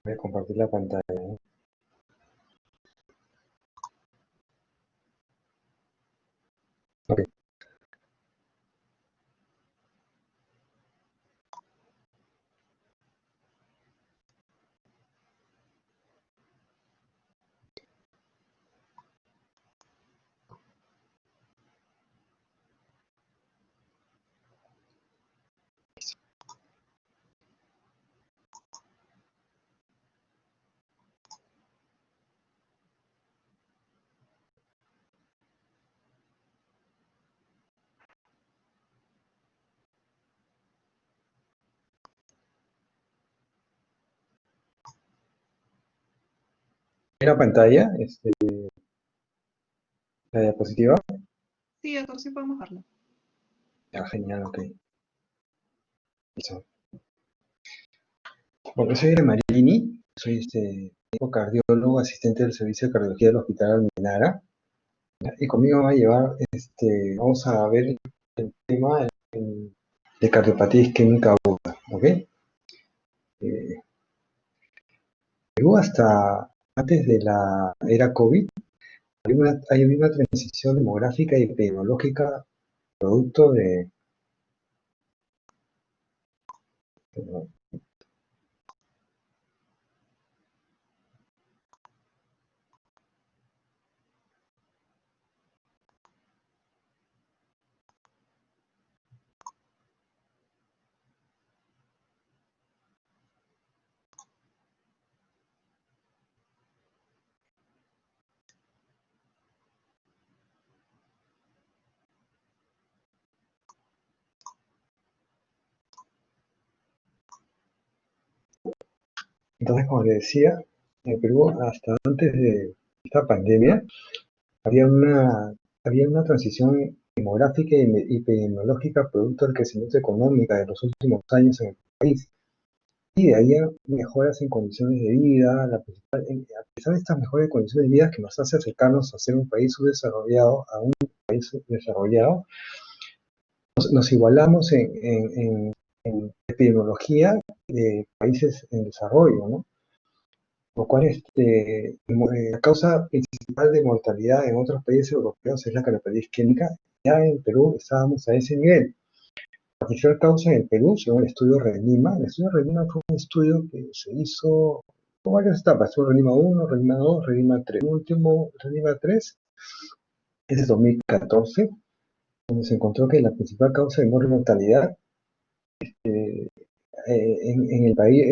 Voy a compartir la pantalla, ¿no? Ok. En la pantalla, la diapositiva. Sí, eso sí podemos verlo. Ya, genial, ok. Listo. Bueno, soy de Marini, soy médico cardiólogo, asistente del servicio de cardiología del Hospital Almenara. Y conmigo va a llevar, vamos a ver el tema de cardiopatía isquémica aguda, ¿ok? Eh, Perú hasta antes de la era COVID, hay una transición demográfica y epidemiológica producto de. Entonces, como les decía, en Perú hasta antes de esta pandemia había una, había una transición demográfica y epidemiológica producto del crecimiento económico de los últimos años en el país. Y de ahí a mejoras en condiciones de vida, a pesar de estas mejores condiciones de vida que nos hace acercarnos a ser un país subdesarrollado, a un país desarrollado, nos igualamos en epidemiología de países en desarrollo, ¿no? Lo cual la causa principal de mortalidad en otros países europeos es la cardiopatía isquémica. Ya en Perú estábamos a ese nivel. La principal causa en Perú, según el estudio RENIMA, el estudio RENIMA fue un estudio que se hizo por varias etapas. Estuvo RENIMA 1, RENIMA 2, RENIMA 3. El último, RENIMA 3, es de 2014, donde se encontró que la principal causa de mortalidad en el país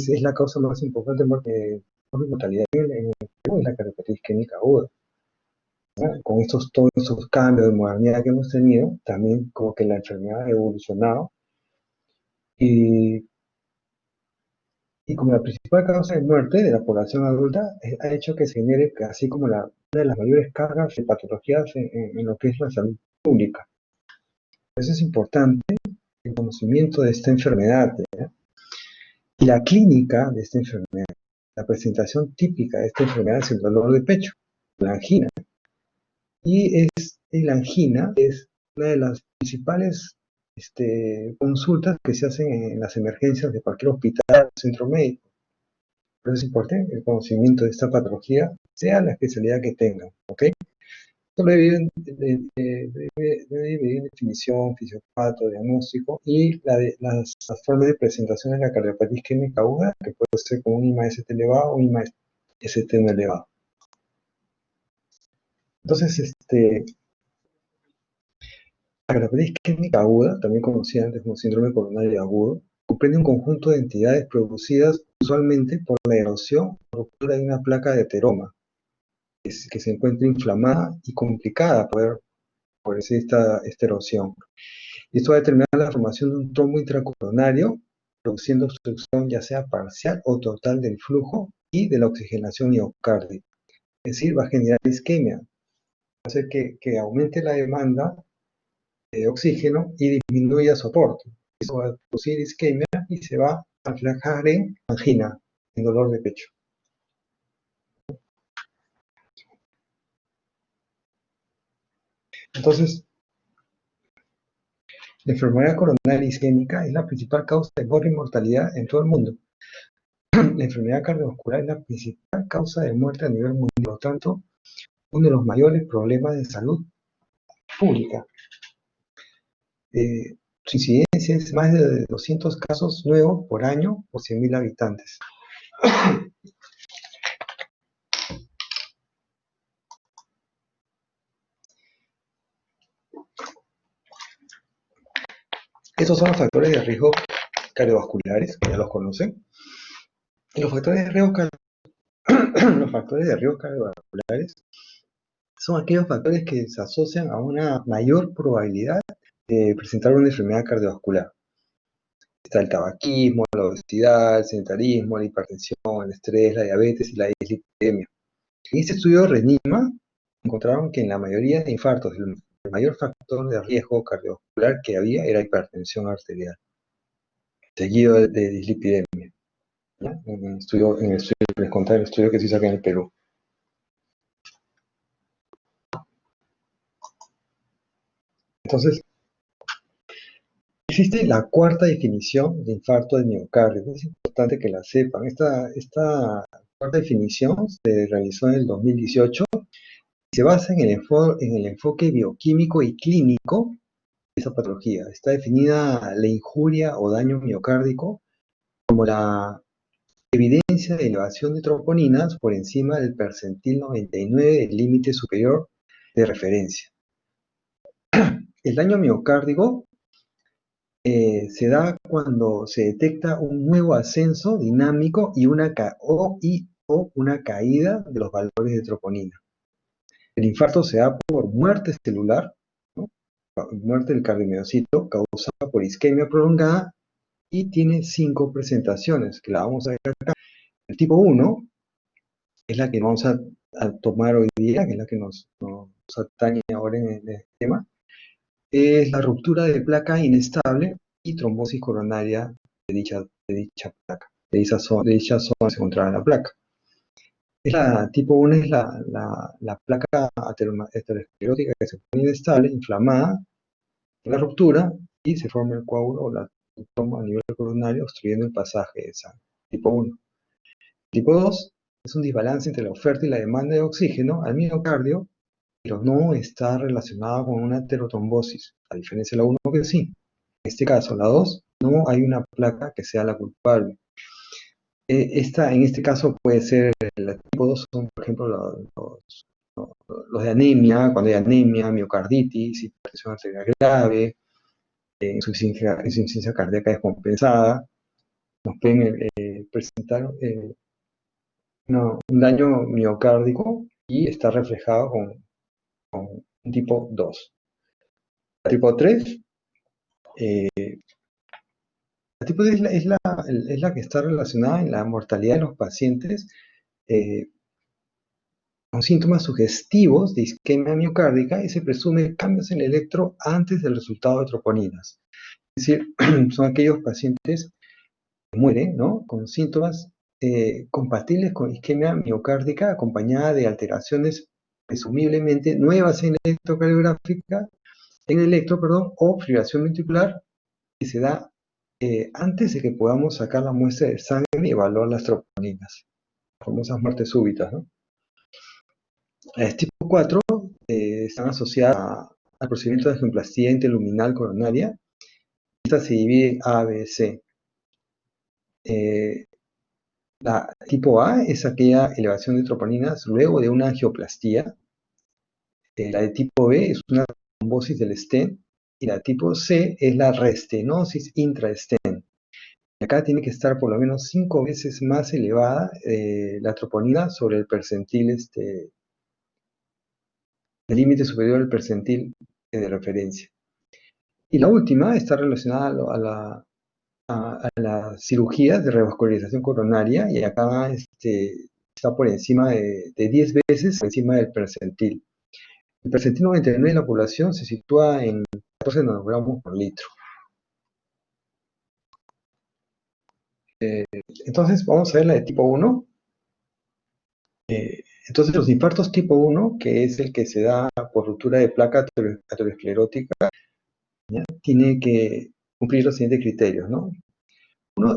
es la causa más importante de mortalidad en el Perú, es la cardiopatía isquémica aguda. Con todos estos cambios de modernidad que hemos tenido, también como que la enfermedad ha evolucionado y, y como la principal causa de muerte de la población adulta ha hecho que se genere así como una de las mayores cargas de patologías en lo que es la salud pública. Por eso es importante el conocimiento de esta enfermedad, ¿ya? Y la clínica de esta enfermedad. La presentación típica de esta enfermedad es el dolor de pecho, la angina. Y la angina es una de las principales consultas que se hacen en las emergencias de cualquier hospital o centro médico. Por eso es importante el conocimiento de esta patología, sea la especialidad que tengan, ¿ok? Esto lo debe dividir en definición, fisiopatología, diagnóstico y las formas de presentación de la cardiopatía isquémica aguda, que puede ser con un IMA-ST elevado o un IMA-ST no elevado. Entonces, la cardiopatía isquémica aguda, también conocida antes como síndrome coronario agudo, comprende un conjunto de entidades producidas usualmente por la erosión o ruptura de una placa de ateroma, que se encuentra inflamada y complicada por esta erosión. Y esto va a determinar la formación de un trombo intracoronario, produciendo obstrucción ya sea parcial o total del flujo y de la oxigenación miocárdica. Es decir, va a generar isquemia, va a hacer que aumente la demanda de oxígeno y disminuya soporte. Eso va a producir isquemia y se va a reflejar en angina, en dolor de pecho. Entonces, la enfermedad coronaria isquémica es la principal causa de muerte y mortalidad en todo el mundo. La enfermedad cardiovascular es la principal causa de muerte a nivel mundial, por lo tanto, uno de los mayores problemas de salud pública. Su incidencia es más de 200 casos nuevos por año por 100.000 habitantes. Estos son los factores de riesgo cardiovasculares, que ya los conocen. Y los factores de riesgo, los factores de riesgo cardiovasculares son aquellos factores que se asocian a una mayor probabilidad de presentar una enfermedad cardiovascular. Está el tabaquismo, la obesidad, el sedentarismo, la hipertensión, el estrés, la diabetes y la dislipidemia. En este estudio de RENIMA encontraron que en la mayoría de infartos el mayor factor de riesgo cardiovascular que había era hipertensión arterial, seguido de dislipidemia. ¿Ya? En el estudio les conté el estudio que se hizo acá en el Perú. Entonces, existe la cuarta definición de infarto de miocardio. Es importante que la sepan. Esta cuarta definición se realizó en el 2018 y se basa en el enfoque bioquímico y clínico de esa patología. Está definida la injuria o daño miocárdico como la evidencia de elevación de troponinas por encima del percentil 99 del límite superior de referencia. El daño miocárdico se da cuando se detecta un nuevo ascenso dinámico y una caída de los valores de troponina. El infarto se da por muerte celular, ¿no? Muerte del cardiomiocito causada por isquemia prolongada y tiene 5 presentaciones, que la vamos a ver acá. El tipo 1 es la que vamos a tomar hoy día, que es la que nos atañe ahora en el tema. Es la ruptura de placa inestable y trombosis coronaria de dicha placa. De dicha zona se encontraba la placa. La tipo 1 es la placa aterosclerótica que se pone inestable, inflamada, la ruptura y se forma el coágulo o el trombo a nivel coronario obstruyendo el pasaje de sangre. Tipo 1. Tipo 2 es un desbalance entre la oferta y la demanda de oxígeno al miocardio, pero no está relacionado con una aterotrombosis, a diferencia de la 1 que sí. En este caso, la 2, no hay una placa que sea la culpable. En este caso puede ser, la tipo 2 son, por ejemplo, los de anemia, cuando hay anemia, miocarditis, hipertensión arterial grave, insuficiencia cardíaca descompensada, nos pueden presentar un daño miocárdico y está reflejado con un tipo 2. La tipo 3, la tipo 3 es la que está relacionada en la mortalidad de los pacientes con síntomas sugestivos de isquemia miocárdica y se presume cambios en el electro antes del resultado de troponinas. Es decir, son aquellos pacientes que mueren, ¿no?, con síntomas compatibles con isquemia miocárdica acompañada de alteraciones presumiblemente nuevas en el electro, o fibrilación ventricular que se da antes de que podamos sacar la muestra de sangre y evaluar las troponinas, famosas muertes súbitas, ¿no? Tipo 4 están asociadas al procedimiento de angioplastía interluminal coronaria. Esta se divide en A, B, C. La tipo A es aquella elevación de troponinas luego de una angioplastía. La de tipo B es una trombosis del stent. Y la tipo C es la restenosis intra-stent. Acá tiene que estar por lo menos 5 veces más elevada la troponina sobre el percentil, el límite superior al percentil de referencia. Y la última está relacionada a las cirugías de revascularización coronaria, y acá está por encima de 10 veces por encima del percentil. El percentil 99 de la población se sitúa en 14 nanogramos por litro. Entonces, vamos a ver la de tipo 1. Entonces, los infartos tipo 1, que es el que se da por ruptura de placa aterosclerótica, ¿ya?, tiene que cumplir los siguientes criterios, ¿no?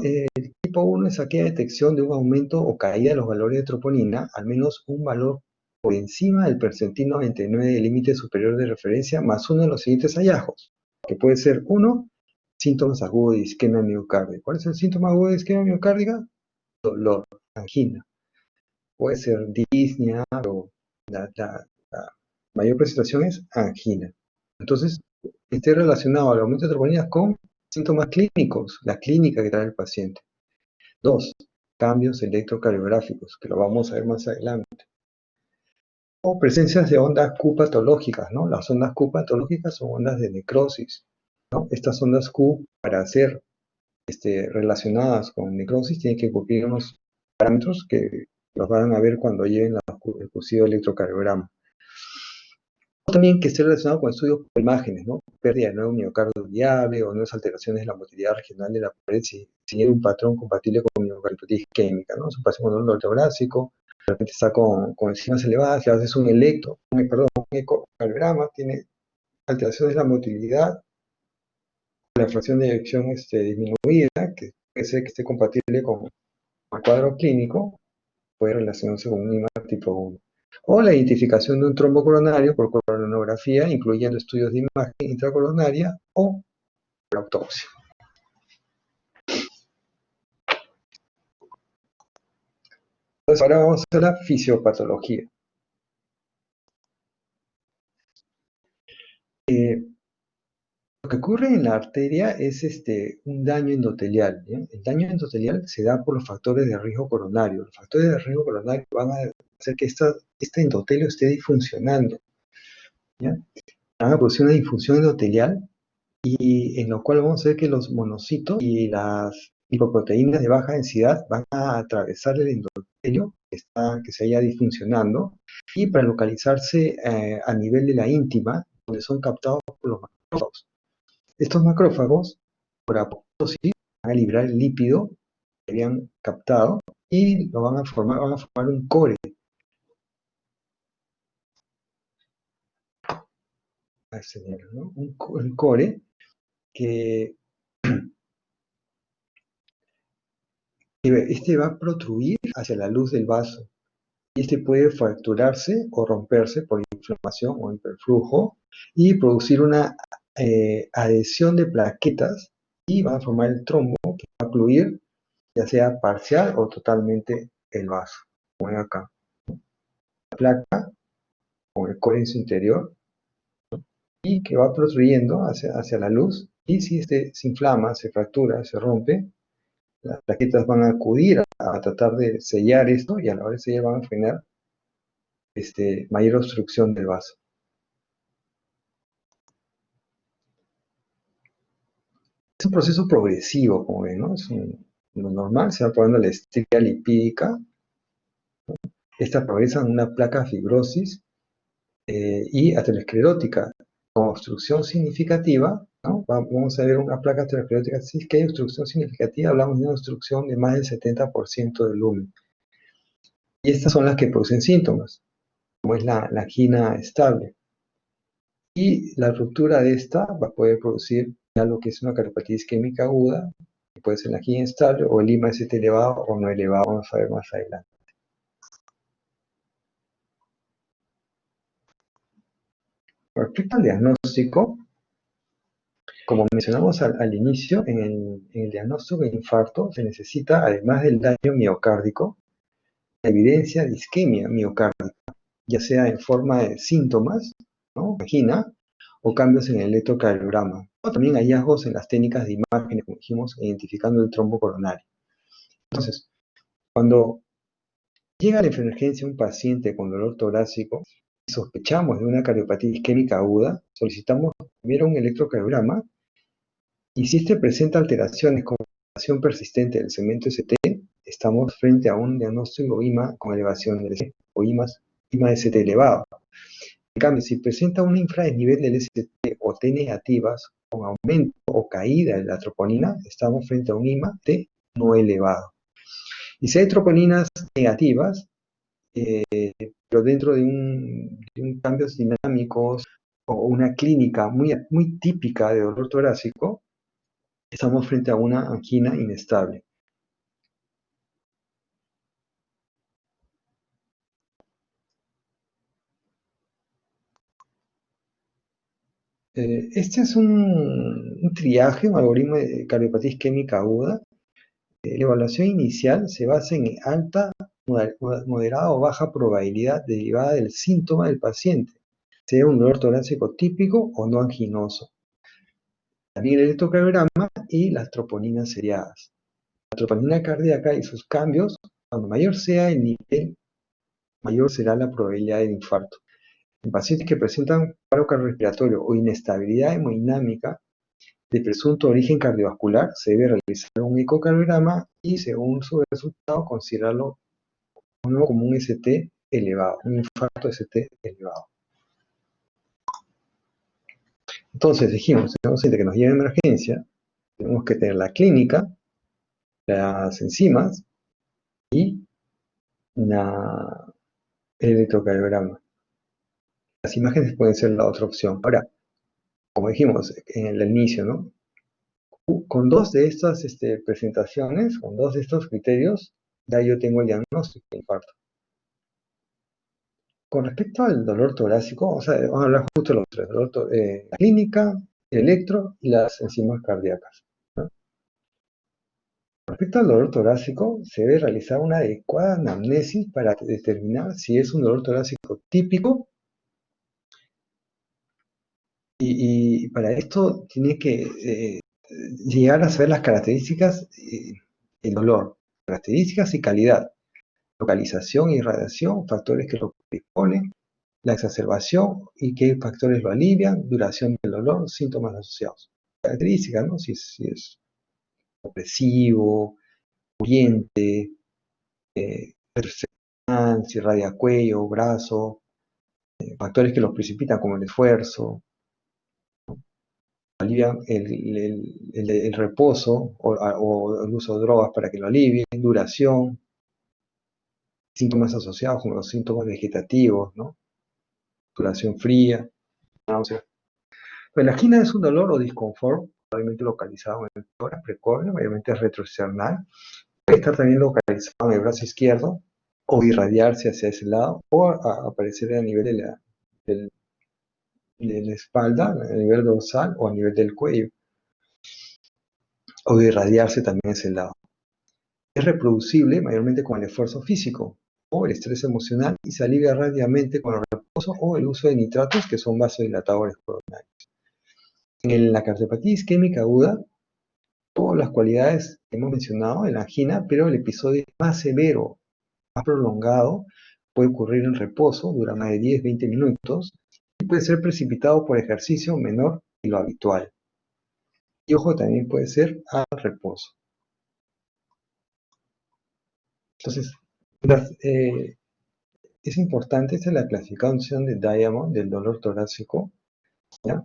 El tipo 1 es aquella detección de un aumento o caída de los valores de troponina, al menos un valor por encima del percentil 99 del límite superior de referencia, más uno de los siguientes hallazgos, que puede ser uno, síntomas agudos de isquemia miocárdica. ¿Cuál es el síntoma agudo de isquemia miocárdica? Dolor, angina. Puede ser disnea, o la mayor presentación es angina. Entonces, esté relacionado al aumento de troponina con síntomas clínicos, la clínica que trae el paciente. Dos, cambios electrocardiográficos, que lo vamos a ver más adelante. O presencias de ondas Q patológicas, ¿no? Las ondas Q patológicas son ondas de necrosis, ¿no? Estas ondas Q, para ser relacionadas con necrosis, tienen que cumplir unos parámetros que los van a ver cuando lleven el cosido electrocardiograma. O también que esté relacionado con estudios por imágenes, ¿no? Pérdida de nuevo miocardio viable o nuevas alteraciones en la motilidad regional de la pared si hay un patrón compatible con miocarditis isquémica, ¿no? Es un paciente con dolor torácico, de repente está con enzimas elevadas, si haces un ecocardiograma, tiene alteraciones de la motilidad, la fracción de eyección disminuida, que puede ser que esté compatible con el cuadro clínico, puede relacionarse con un IMA tipo 1. O la identificación de un trombo coronario por coronografía, incluyendo estudios de imagen intracoronaria o la autopsia. Entonces ahora vamos a la fisiopatología. Lo que ocurre en la arteria es un daño endotelial, ¿bien? El daño endotelial se da por los factores de riesgo coronario. Los factores de riesgo coronario van a hacer que este endotelio esté disfuncionando, ¿ya? Van a producir una disfunción endotelial y en lo cual vamos a ver que los monocitos y las lipoproteínas de baja densidad van a atravesar el endotelio que se haya disfuncionando y para localizarse a nivel de la íntima, donde son captados por los macrófagos. Estos macrófagos, por apoptosis, van a liberar el lípido que habían captado y lo van a formar un core. ¿No? Un core que va a protruir hacia la luz del vaso. Y puede fracturarse o romperse por inflamación o hiperflujo y producir una adhesión de plaquetas y va a formar el trombo que va a ocluir ya sea parcial o totalmente el vaso, como ven acá. La placa con el core en su interior y que va protruyendo hacia la luz y si se inflama, se fractura, se rompe, las plaquetas van a acudir a tratar de sellar esto y a la hora de sellar van a frenar mayor obstrucción del vaso. Es un proceso progresivo, como ven, ¿no? Lo normal, se va probando la estria lipídica, ¿no? Esta progresa en una placa fibrosis y aterosclerótica con obstrucción significativa, ¿no? Vamos a ver una placa aterosclerótica, si es que hay obstrucción significativa, hablamos de una obstrucción de más del 70% del lumen. Y estas son las que producen síntomas, como es la angina estable. Y la ruptura de esta va a poder producir ya lo que es una cardiopatía isquémica aguda, que puede ser la angina estable o el IMA-ST elevado o no elevado, vamos a ver más adelante. Respecto al diagnóstico, como mencionamos al inicio, en el diagnóstico de infarto se necesita, además del daño miocárdico, la evidencia de isquemia miocárdica, ya sea en forma de síntomas, ¿no? Angina, o cambios en el electrocardiograma, o también hallazgos en las técnicas de imágenes, como dijimos, identificando el trombo coronario. Entonces, cuando llega a la emergencia un paciente con dolor torácico y sospechamos de una cardiopatía isquémica aguda, solicitamos primero un electrocardiograma y si presenta alteraciones como elevación persistente del segmento ST, estamos frente a un diagnóstico IMA con elevación del ST o IMA-ST elevado. En cambio, si presenta un infradesnivel del ST o T negativas con aumento o caída de la troponina, estamos frente a un IMA-T no elevado. Y si hay troponinas negativas, pero dentro de un cambios dinámicos o una clínica muy típica de dolor torácico, estamos frente a una angina inestable. Este es un triaje, un algoritmo de cardiopatía isquémica aguda. La evaluación inicial se basa en alta, moderada o baja probabilidad derivada del síntoma del paciente, sea un dolor torácico típico o no anginoso. También el electrocardiograma y las troponinas seriadas. La troponina cardíaca y sus cambios, cuando mayor sea el nivel, mayor será la probabilidad de infarto. En pacientes que presentan paro cardiorrespiratorio o inestabilidad hemodinámica de presunto origen cardiovascular, se debe realizar un ecocardiograma y, según su resultado, considerarlo como un ST elevado, un infarto ST elevado. Entonces dijimos, tenemos gente que nos lleva a emergencia, tenemos que tener la clínica, las enzimas y el electrocardiograma. Las imágenes pueden ser la otra opción. Ahora, como dijimos en el inicio, ¿no? Con dos de estas presentaciones, con dos de estos criterios, ya yo tengo el diagnóstico de infarto. Con respecto al dolor torácico, vamos a hablar justo de los tres: la clínica, el electro y las enzimas cardíacas, ¿no? Con respecto al dolor torácico, se debe realizar una adecuada anamnesis para determinar si es un dolor torácico típico, y para esto tiene que llegar a saber las características del dolor, características y calidad, localización y radiación, factores que lo predisponen, la exacerbación y qué factores lo alivian, duración del dolor, síntomas asociados. Características, ¿no? Si es opresivo, muriente, si irradia cuello, brazo, factores que los precipitan como el esfuerzo, alivian el reposo o el uso de drogas para que lo alivien, duración, síntomas asociados como los síntomas vegetativos, ¿no? Duración fría, náusea. Pues la angina es un dolor o disconfort, probablemente localizado en el tórax precórneo, mayormente retrosternal. Puede estar también localizado en el brazo izquierdo, o irradiarse hacia ese lado, o aparecer a nivel de la espalda, a nivel dorsal o a nivel del cuello, o irradiarse también hacia ese lado. Es reproducible mayormente con el esfuerzo físico o el estrés emocional y se alivia rápidamente con el reposo o el uso de nitratos, que son vasodilatadores coronarios. En la cardiopatía isquémica aguda, todas las cualidades que hemos mencionado en la angina, pero el episodio más severo, más prolongado, puede ocurrir en reposo, dura más de 10-20 minutos, y puede ser precipitado por ejercicio menor que lo habitual. Y ojo, también puede ser al reposo. Entonces, es importante, esta es la clasificación de Diamond del dolor torácico, ¿ya?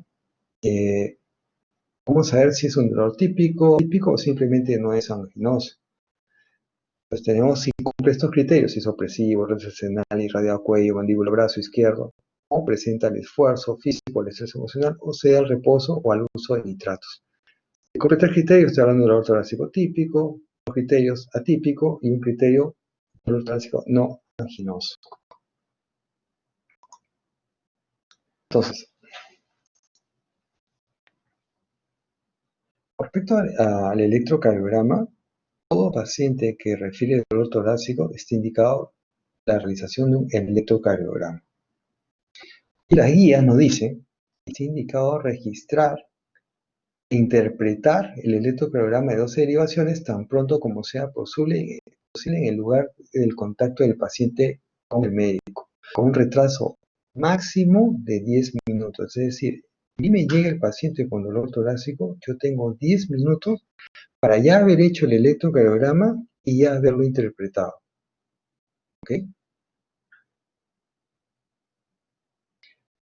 Vamos a ver si es un dolor típico o simplemente no es anginoso. Pues tenemos, si cumple estos criterios: si es opresivo, retrocessional, irradiado cuello, mandíbula, brazo izquierdo, o presenta el esfuerzo físico, el estrés emocional, o sea, el reposo o al uso de nitratos. Si cumple tres criterios, estoy hablando de dolor torácico típico, dos criterios atípico y un criterio dolor torácico no anginoso. Entonces, respecto al electrocardiograma, todo paciente que refiere dolor torácico está indicado la realización de un electrocardiograma. Y las guías nos dicen que está indicado registrar e interpretar el electrocardiograma de 12 derivaciones tan pronto como sea posible en el lugar del contacto del paciente con el médico, con un retraso máximo de 10 minutos. Es decir, a mí me llega el paciente con dolor torácico, yo tengo 10 minutos para ya haber hecho el electrocardiograma y ya haberlo interpretado. ¿Ok?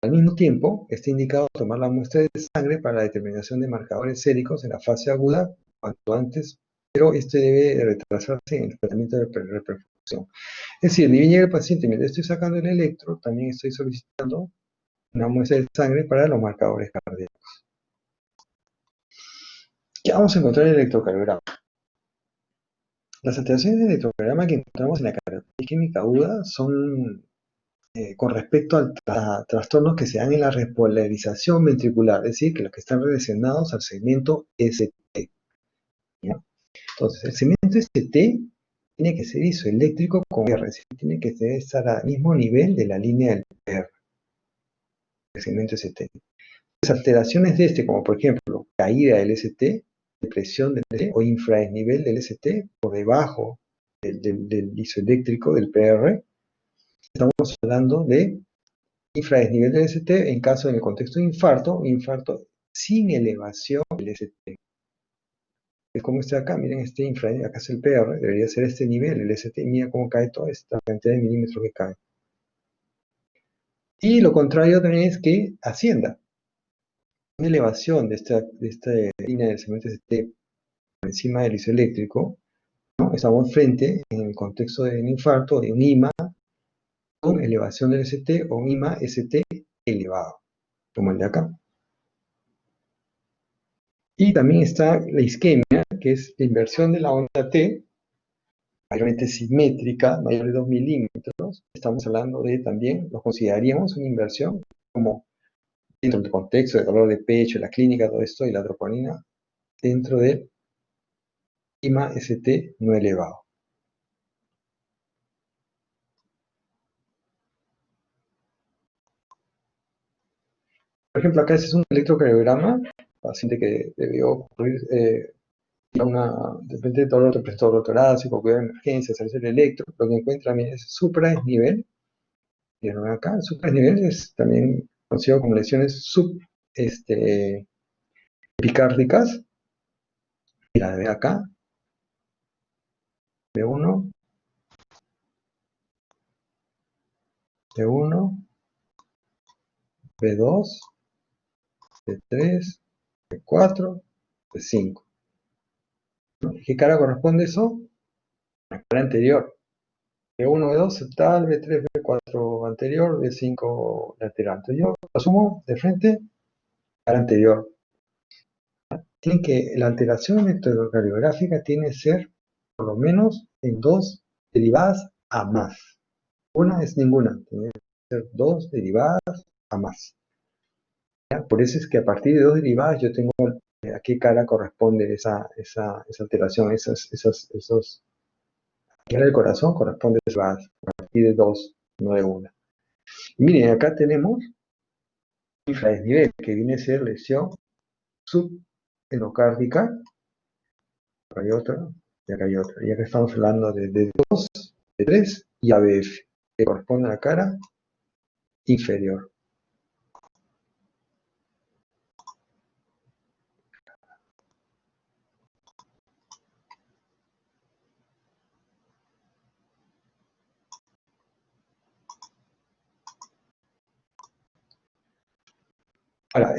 Al mismo tiempo, está indicado tomar la muestra de sangre para la determinación de marcadores séricos en la fase aguda cuanto antes, pero este debe retrasarse en el tratamiento de reperfusión. Es decir, ni bien llega el paciente, mientras estoy sacando el electro, también estoy solicitando una muestra de sangre para los marcadores cardíacos. ¿Qué vamos a encontrar en el electrocardiograma? Las alteraciones del electrocardiograma que encontramos en la cardiopatía química aguda son con respecto a trastornos que se dan en la repolarización ventricular, es decir, que los que están relacionados al segmento ST. ¿Ya? Entonces, el segmento ST tiene que ser isoeléctrico con R, es decir, tiene que estar al mismo nivel de la línea del PR, el segmento ST. Las alteraciones de como por ejemplo, caída del ST, depresión del ST o infradesnivel del ST por debajo del isoeléctrico del PR, estamos hablando de infradesnivel del ST en caso en el contexto de infarto sin elevación del ST. Es como está acá, miren este infradesnivel, acá es el PR, debería ser este nivel, el ST, mira cómo cae toda esta cantidad de milímetros que cae. Y lo contrario también es que ascienda. Una elevación de esta línea del segmento ST por encima del isoeléctrico, ¿no? Estamos frente, en el contexto de un infarto, de un IMA con elevación del ST o un IMA ST elevado, como el de acá. Y también está la isquemia, que es la inversión de la onda T, mayormente simétrica, mayor de 2 milímetros. Estamos hablando de también, lo consideraríamos una inversión como dentro del contexto de dolor de pecho, la clínica, todo esto, y la troponina, dentro del IMA ST no elevado. Por ejemplo, acá este es un electrocardiograma, paciente que debió ocurrir de repente de dolor torácico, cuidado de emergencia, hacerse el electro, lo que encuentra también es supradesnivel. Vieron acá, el supradesnivel es también conocido como lesiones epicárdicas. Mira, ve acá, B1, B1, B2, B3, B4, B5. ¿Qué cara corresponde eso? La cara anterior. B1, B2 septal, B3, B4 anterior, B5 lateral. Entonces yo lo asumo de frente, cara anterior. La alteración electrocardiográfica tiene que ser por lo menos en dos derivadas a más. Una es ninguna, tiene que ser dos derivadas a más. ¿Ya? Por eso es que a partir de dos derivadas yo tengo a qué cara corresponde esa alteración, esos cara del corazón corresponde a derivadas, a partir de dos, no de una. Y miren, acá tenemos infradesnivel, que viene a ser lesión subendocárdica. Acá hay otra, y acá hay otra. Y acá estamos hablando de D2, D3 y ABF, que corresponde a la cara inferior. Ahora,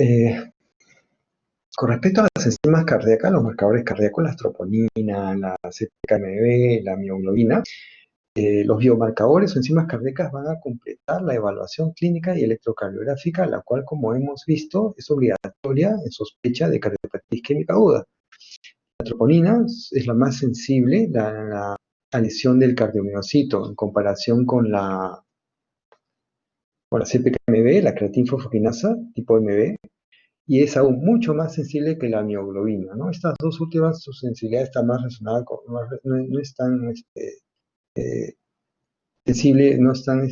con respecto a las enzimas cardíacas, los marcadores cardíacos, la troponina, la CPKMB, la mioglobina, los biomarcadores o enzimas cardíacas van a completar la evaluación clínica y electrocardiográfica, la cual, como hemos visto, es obligatoria en sospecha de cardiopatía isquémica aguda. La troponina es la más sensible a lesión del cardiomiocito en comparación con la CPKMB, la creatinfosfoquinasa tipo MB, y es aún mucho más sensible que la mioglobina, ¿no? Estas dos últimas, su sensibilidad está más relacionada con, no es tan eh, sensible, no es tan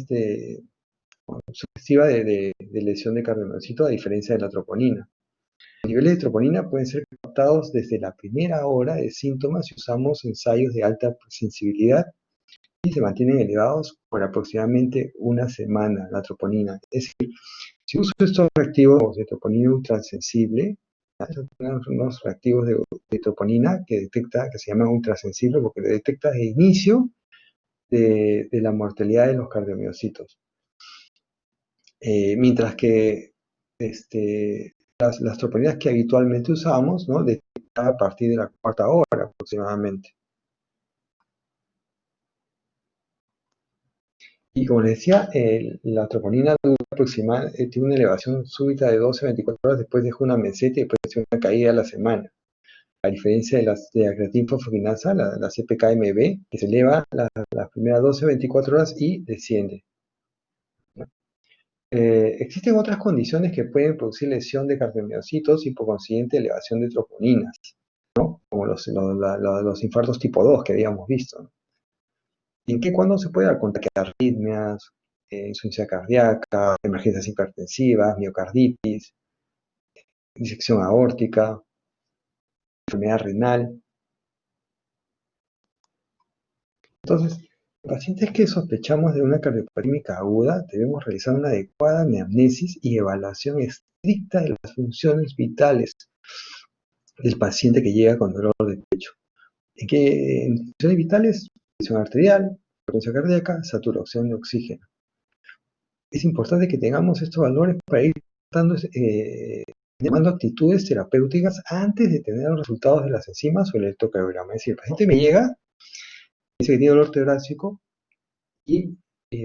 sugestiva de lesión de cardiomiocito, a diferencia de la troponina. Los niveles de troponina pueden ser captados desde la primera hora de síntomas si usamos ensayos de alta sensibilidad y se mantienen elevados por aproximadamente una semana, la troponina. Es decir, si uso estos reactivos de troponina ultrasensible, tenemos unos reactivos de troponina que se llaman ultrasensibles porque detecta el inicio de la mortalidad de los cardiomiocitos. Mientras que las troponinas que habitualmente usamos, ¿no? Detectan a partir de la cuarta hora aproximadamente. Y como les decía, la troponina tiene una elevación súbita de 12 a 24 horas, después deja una meseta y después tiene una caída a la semana. A diferencia de la creatina fosfoquinasa, la CPK-MB, que se eleva las primeras 12 o 24 horas y desciende. Existen otras condiciones que pueden producir lesión de cardiomiocitos y por consiguiente elevación de troponinas, ¿no? Como los infartos tipo 2 que habíamos visto, ¿no? ¿Y en qué cuándo se puede dar? Con taquiarritmias, insuficiencia cardíaca, emergencias hipertensivas, miocarditis, disección aórtica, enfermedad renal. Entonces, en pacientes que sospechamos de una cardiopatímica aguda, debemos realizar una adecuada anamnesis y evaluación estricta de las funciones vitales del paciente que llega con dolor de pecho. En funciones vitales, presión arterial, frecuencia cardíaca, saturación de oxígeno. Es importante que tengamos estos valores para ir llamando actitudes terapéuticas antes de tener los resultados de las enzimas o el electrocardiograma. Es decir, el paciente me llega, dice que tiene dolor torácico y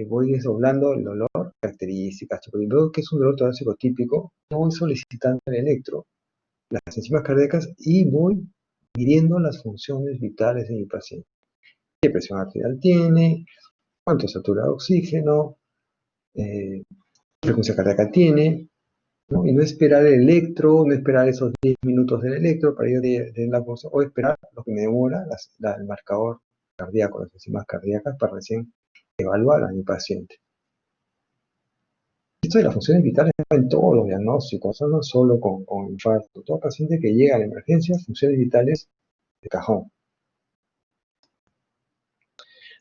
voy desdoblando el dolor, características. Porque veo que es un dolor torácico típico, yo voy solicitando el electro, las enzimas cardíacas y voy midiendo las funciones vitales de mi paciente. ¿Qué presión arterial tiene? ¿Cuánto satura de oxígeno? ¿Qué frecuencia cardíaca tiene? ¿No? Y no esperar el electro, no esperar esos 10 minutos del electro para ir de la cosa, o esperar lo que me demora el marcador cardíaco, las enzimas cardíacas, para recién evaluar a mi paciente. Esto de las funciones vitales está en todos los diagnósticos, no solo con infarto. Todo paciente que llega a la emergencia, funciones vitales de cajón.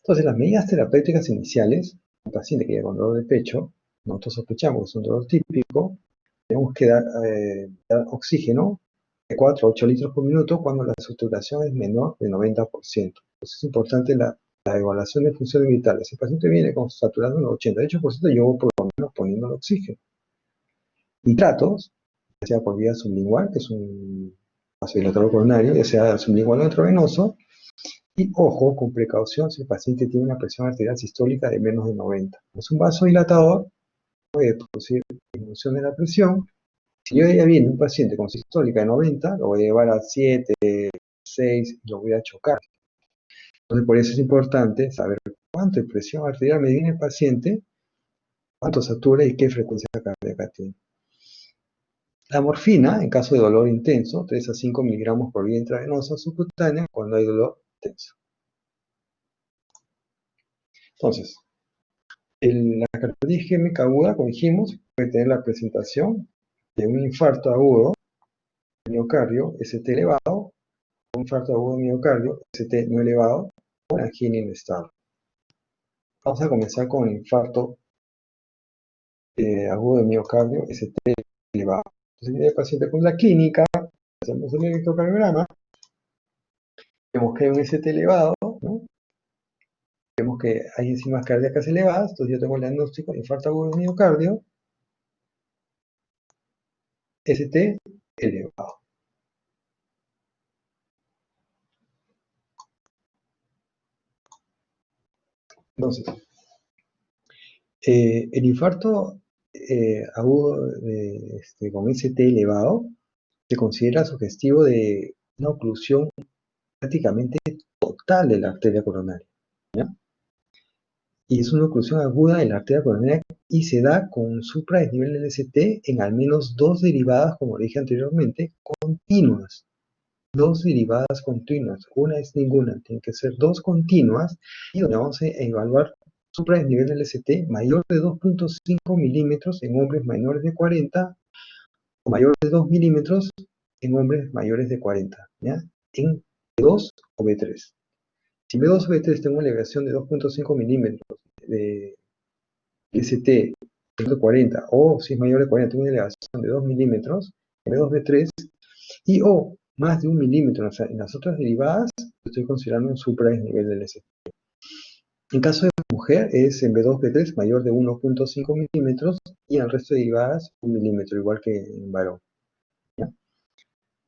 Entonces, las medidas terapéuticas iniciales, un paciente que llega con dolor de pecho, nosotros sospechamos que es un dolor típico, tenemos que dar oxígeno de 4 a 8 litros por minuto cuando la saturación es menor del 90%. Entonces es importante la evaluación de funciones vitales. Si el paciente viene con saturando en el 88%, yo voy por lo menos poniendo el oxígeno. Nitratos, ya sea por vía sublingual, que es un vasodilatador coronario, ya sea sublingual o intravenoso, y ojo, con precaución, si el paciente tiene una presión arterial sistólica de menos de 90. Es un vasodilatador, puede producir disminución de la presión. Si yo ya viene un paciente con sistólica de 90, lo voy a llevar a 7, 6, y lo voy a chocar. Entonces, por eso es importante saber cuánto de presión arterial me viene el paciente, cuánto satura y qué frecuencia cardíaca tiene. La morfina, en caso de dolor intenso, 3 a 5 miligramos por vía intravenosa subcutánea cuando hay dolor intenso. Entonces, la cardiopatía isquémica aguda, como dijimos, puede tener la presentación de un infarto agudo de miocardio, ST elevado, un infarto agudo de miocardio, ST no elevado, o angina inestable. Vamos a comenzar con el infarto agudo de miocardio, ST elevado. Entonces, viene el paciente con la clínica, hacemos el electrocardiograma, vemos que hay un ST elevado, ¿no? Vemos que hay enzimas cardíacas elevadas, entonces yo tengo el diagnóstico de infarto agudo de miocardio, ST elevado. Entonces, el infarto agudo con ST elevado se considera sugestivo de una oclusión prácticamente total de la arteria coronaria, ¿ya? Y es una oclusión aguda de la arteria coronaria y se da con un supradesnivel del ST en al menos 2 derivadas, como dije anteriormente, continuas. 2 derivadas continuas, una es ninguna, tienen que ser 2 continuas, y donde vamos a evaluar supradesnivel del ST mayor de 2.5 milímetros en hombres menores de 40 o mayor de 2 milímetros en hombres mayores de 40, ¿ya? En B2 o B3. Si en B2 o B3 tengo una elevación de 2.5 milímetros de ST de 40, o si es mayor de 40 tengo una elevación de 2 milímetros en B2, B3, y o más de 1 milímetro en las otras derivadas, estoy considerando un supradesnivel del ST. En caso de mujer es en B2, B3 mayor de 1.5 milímetros y en el resto de derivadas 1 milímetro, igual que en varón, ¿ya?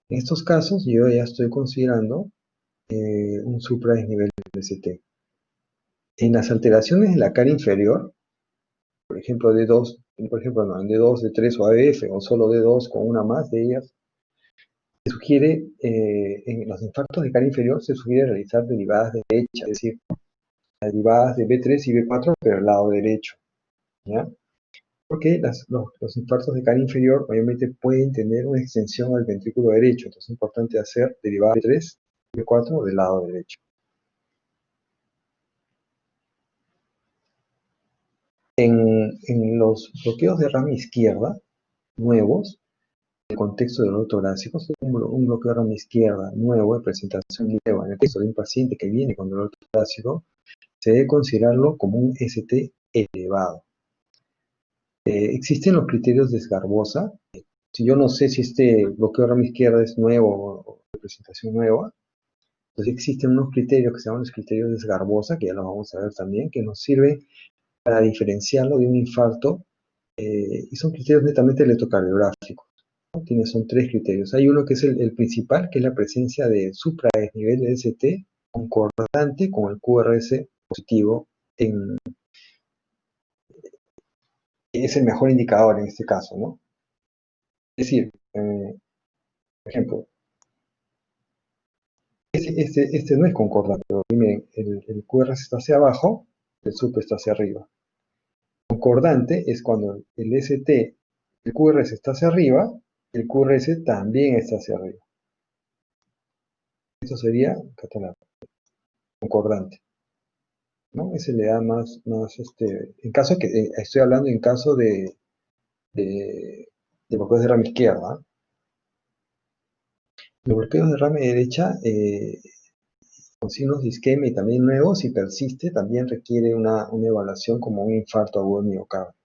En estos casos yo ya estoy considerando un supradesnivel del ST. En las alteraciones de la cara inferior, por ejemplo, D2, por ejemplo, no, en D2, D3 o ABF, o solo D2 con una más de ellas, se sugiere, en los infartos de cara inferior, se sugiere realizar derivadas de derecha, es decir, derivadas de B3 y B4, pero al lado derecho, ¿ya? Porque los infartos de cara inferior obviamente pueden tener una extensión al ventrículo derecho, entonces es importante hacer derivadas de B3 y B4 del lado derecho. En los bloqueos de rama izquierda, nuevos, en el contexto del dolor torácico, un bloqueo de rama izquierda nuevo, de presentación nueva, en el caso de un paciente que viene con dolor torácico, se debe considerarlo como un ST elevado. Existen los criterios de Sgarbosa. Si yo no sé si este bloqueo de rama izquierda es nuevo o de presentación nueva, entonces existen unos criterios que se llaman los criterios de Sgarbosa, que ya los vamos a ver también, que nos sirven para diferenciarlo de un infarto, y son criterios netamente electrocardiográficos, ¿no? Son tres criterios. Hay uno que es el principal, que es la presencia de supradesnivel de ST concordante con el QRS positivo, es el mejor indicador en este caso, ¿no? Es decir, por ejemplo, este no es concordante, pero miren, el QRS está hacia abajo, el sup está hacia arriba. Concordante es cuando el QRS está hacia arriba, el QRS también está hacia arriba. Eso sería concordante, ¿no? Ese le da más, en caso que, estoy hablando en caso de bloqueos de rama izquierda, ¿eh? Los bloqueos de rama derecha, con signos de isquemia y también nuevos, si persiste, también requiere una evaluación como un infarto agudo de miocardio.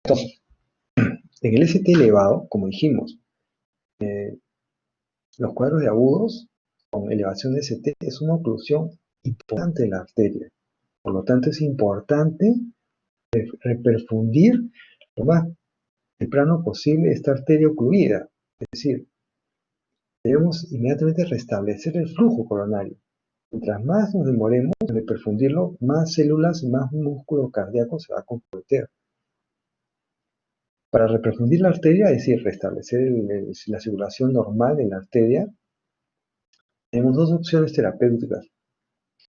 Entonces, en el ST elevado, como dijimos, los cuadros de agudos con elevación de ST es una oclusión importante de la arteria. Por lo tanto, es importante reperfundir lo más temprano posible esta arteria ocluida. Es decir, debemos inmediatamente restablecer el flujo coronario. Mientras más nos demoremos en reperfundirlo, más células y más músculo cardíaco se va a comprometer. Para reperfundir la arteria, es decir, restablecer la circulación normal en la arteria, tenemos dos opciones terapéuticas.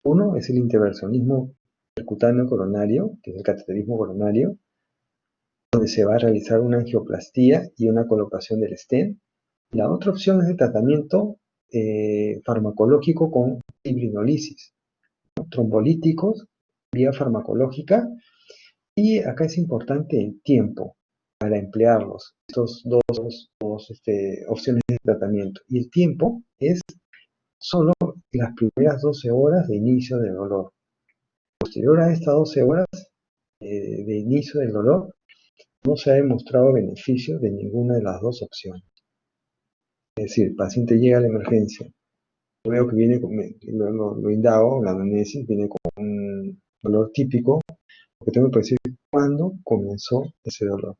Uno es el intervencionismo percutáneo coronario, que es el cateterismo coronario, donde se va a realizar una angioplastía y una colocación del stent. La otra opción es el tratamiento farmacológico con fibrinolisis, ¿no? Trombolíticos, vía farmacológica, y acá es importante el tiempo para emplearlos, estos dos opciones de tratamiento. Y el tiempo es solo las primeras 12 horas de inicio del dolor. Posterior a estas 12 horas de inicio del dolor, no se ha demostrado beneficio de ninguna de las dos opciones. Es decir, el paciente llega a la emergencia, yo veo que viene con, lo indago, la anamnesis, viene con un dolor típico, porque tengo que decir cuándo comenzó ese dolor.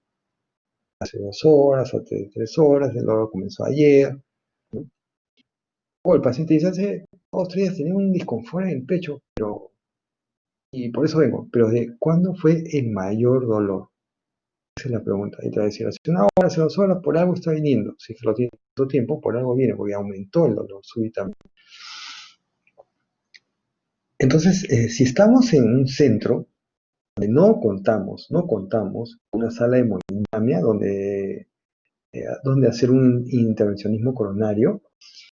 Hace 2 horas, hace 3 horas, el dolor comenzó ayer, ¿no? O el paciente dice, hace 2 o 3 días tenía un disconfort en el pecho, y por eso vengo, pero ¿de cuándo fue el mayor dolor? Esa es la pregunta. Y te va a decir, hace 1 hora, hace 2 horas, por algo está viniendo. Si es que lo tiene tanto tiempo, por algo viene, porque aumentó el dolor súbitamente. Entonces, si estamos en un centro donde no contamos una sala de hemodinamia donde hacer un intervencionismo coronario,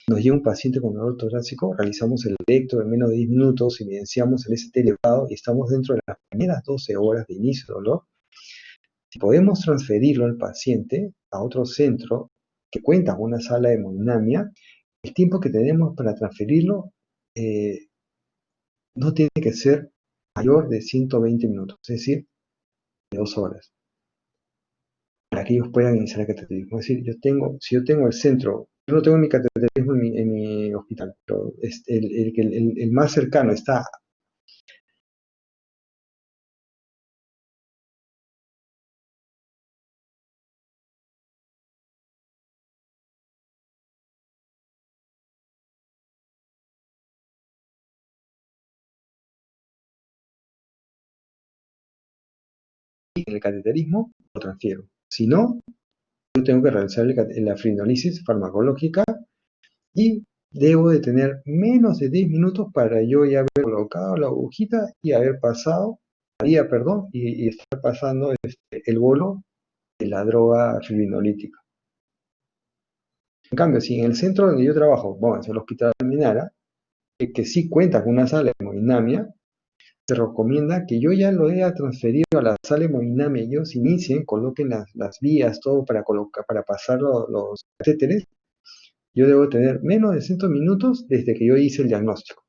nos llega un paciente con dolor torácico, realizamos el electro en menos de 10 minutos, evidenciamos el ST elevado y estamos dentro de las primeras 12 horas de inicio de dolor. Si podemos transferirlo al paciente a otro centro que cuenta con una sala de hemodinamia, el tiempo que tenemos para transferirlo no tiene que ser mayor de 120 minutos, es decir, de 2 horas, para que ellos puedan iniciar el cateterismo. Es decir, si yo tengo el centro, yo no tengo mi cateterismo en mi hospital, pero el más cercano está en el cateterismo, lo transfiero. Si no, yo tengo que realizar la fibrinólisis farmacológica y debo de tener menos de 10 minutos para yo ya haber colocado la agujita y haber pasado, y estar pasando el bolo de la droga fibrinolítica. En cambio, si en el centro donde yo trabajo, bueno, es el Hospital Almenara, que sí cuenta con una sala de hemodinamia, se recomienda que yo ya lo haya transferido a la sala de hemodinamia, ellos inicien, coloquen las vías, todo para pasar los catéteres. Yo debo tener menos de 100 minutos desde que yo hice el diagnóstico.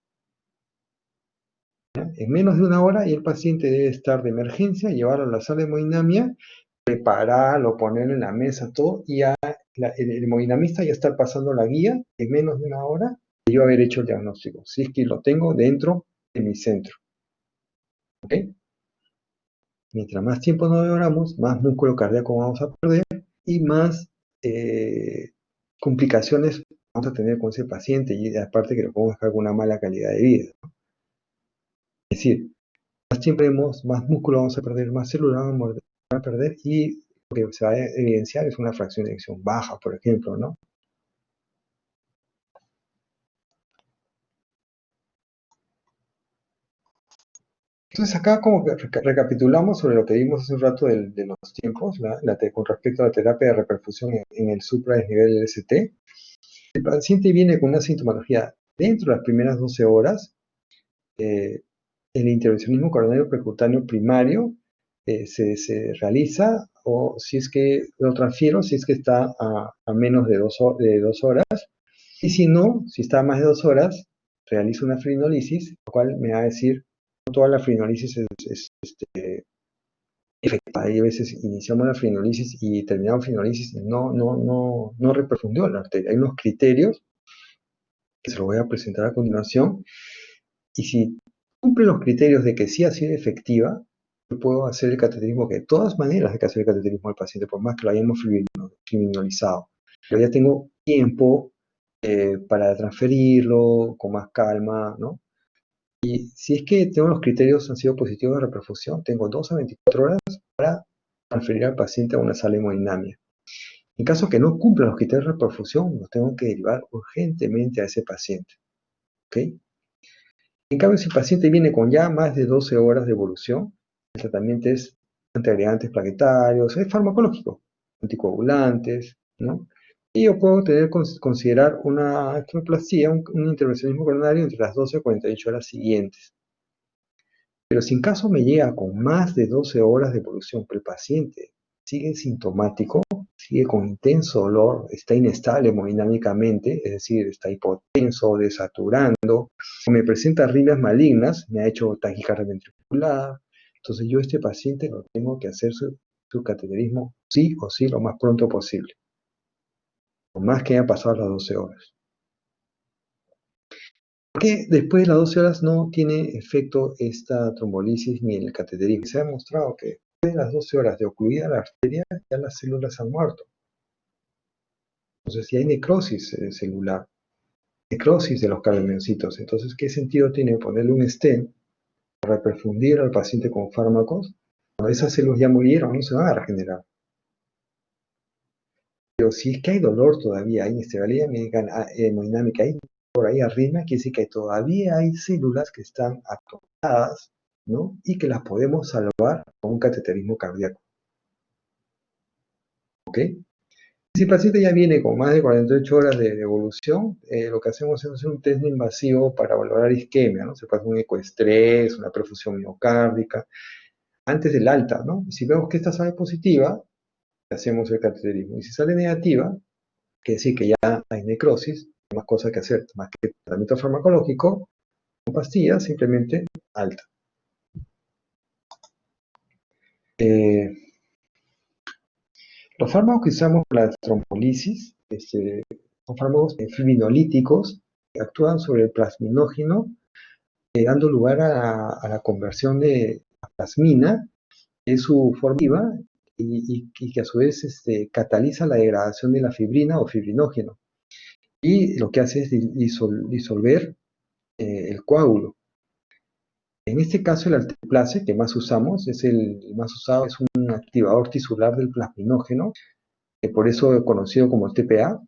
¿Ya? En menos de una hora y el paciente debe estar de emergencia, llevarlo a la sala de hemodinamia, prepararlo, ponerlo en la mesa, todo, y ya el hemodinamista ya está pasando la guía en menos de una hora de yo haber hecho el diagnóstico, si es que lo tengo dentro de mi centro. ¿Ok? Mientras más tiempo nos demoramos, más músculo cardíaco vamos a perder y más complicaciones vamos a tener con ese paciente, y aparte que lo podemos dejar con una mala calidad de vida. Es decir, más tiempo tenemos, más músculo vamos a perder, más células vamos a perder, y lo que se va a evidenciar es una fracción de eyección baja, por ejemplo, ¿no? Entonces acá como que recapitulamos sobre lo que vimos hace un rato de los tiempos, con respecto a la terapia de reperfusión en el supra-desnivel LST. El paciente viene con una sintomatología dentro de las primeras 12 horas. El intervencionismo coronario percutáneo primario se realiza, o si es que lo transfiero, si es que está a menos de 2 horas, y si no, si está a más de 2 horas, realizo una fibrinólisis, lo cual me va a decir, no toda la fibrinólisis es efectiva. Hay veces iniciamos la fibrinólisis y terminamos fibrinólisis y no reperfundió la arteria. Hay unos criterios que se los voy a presentar a continuación, y si cumple los criterios de que sí ha sido efectiva, yo puedo hacer el cateterismo, que de todas maneras hay que hacer el cateterismo del paciente, por más que lo hayamos fibrinolizado. Pero ya tengo tiempo para transferirlo con más calma, ¿no? Y si es que tengo los criterios han sido positivos de reperfusión, tengo 2 a 24 horas para transferir al paciente a una sala de hemodinamia. En caso que no cumpla los criterios de reperfusión, los tengo que derivar urgentemente a ese paciente. ¿Ok? En cambio, si el paciente viene con ya más de 12 horas de evolución, el tratamiento es antiagregantes plaquetarios, es farmacológico, anticoagulantes, ¿no? Y yo puedo considerar una angioplastia, un intervencionismo coronario entre las 12 y 48 horas siguientes. Pero si en caso me llega con más de 12 horas de evolución, pero el paciente sigue sintomático, sigue con intenso dolor, está inestable hemodinámicamente, es decir, está hipotenso, desaturando, o me presenta arritmias malignas, me ha hecho taquicardia ventricular, entonces yo a este paciente lo tengo que hacer su cateterismo sí o sí lo más pronto posible, por más que hayan pasado las 12 horas. ¿Por qué después de las 12 horas no tiene efecto esta trombolisis ni el cateterismo? Se ha demostrado que después de las 12 horas de ocluida la arteria, ya las células han muerto. Entonces, si hay necrosis celular, necrosis de los cardiomiocitos, entonces, ¿qué sentido tiene ponerle un stent para reperfundir al paciente con fármacos cuando esas células ya murieron, no se van a regenerar? Pero si es que hay dolor todavía, hay inestabilidad hemodinámica, hay por ahí arritmia, quiere decir que todavía hay células que están atoradas, ¿no? Y que las podemos salvar con un cateterismo cardíaco. ¿Ok? Si el paciente ya viene con más de 48 horas de evolución, lo que hacemos es hacer un test no invasivo para valorar isquemia, ¿no? Se puede hacer un ecoestrés, una perfusión miocárdica, antes del alta, ¿no? Y si vemos que esta sale positiva, hacemos el cateterismo. Y si sale negativa, quiere decir que ya hay necrosis, no hay más cosas que hacer, más que tratamiento farmacológico, con pastillas, simplemente alta. Los fármacos que usamos para la trombolisis son fármacos fibrinolíticos que actúan sobre el plasminógeno, dando lugar a la conversión de la plasmina, que es su forma viva, y que a su vez cataliza la degradación de la fibrina o fibrinógeno. Y lo que hace es disolver el coágulo. En este caso, el alteplase que más usamos, el más usado es un activador tisular del plasminógeno, por eso conocido como TPA,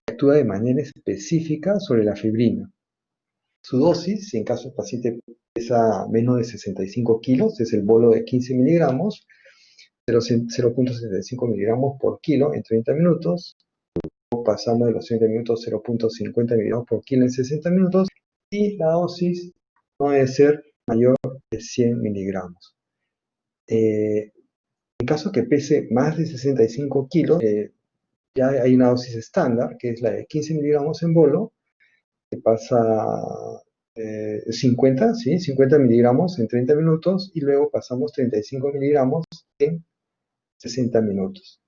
actúa de manera específica sobre la fibrina. Su dosis, si en caso el paciente pesa menos de 65 kilos, es el bolo de 15 miligramos, 0.75 miligramos por kilo en 30 minutos. Pasamos de los 30 minutos 0.50 miligramos por kilo en 60 minutos. Y la dosis no debe ser mayor de 100 miligramos. En caso que pese más de 65 kilos, ya hay una dosis estándar, que es la de 15 miligramos en bolo, que pasa 50 miligramos en 30 minutos, y luego pasamos 35 miligramos en 60 minutos.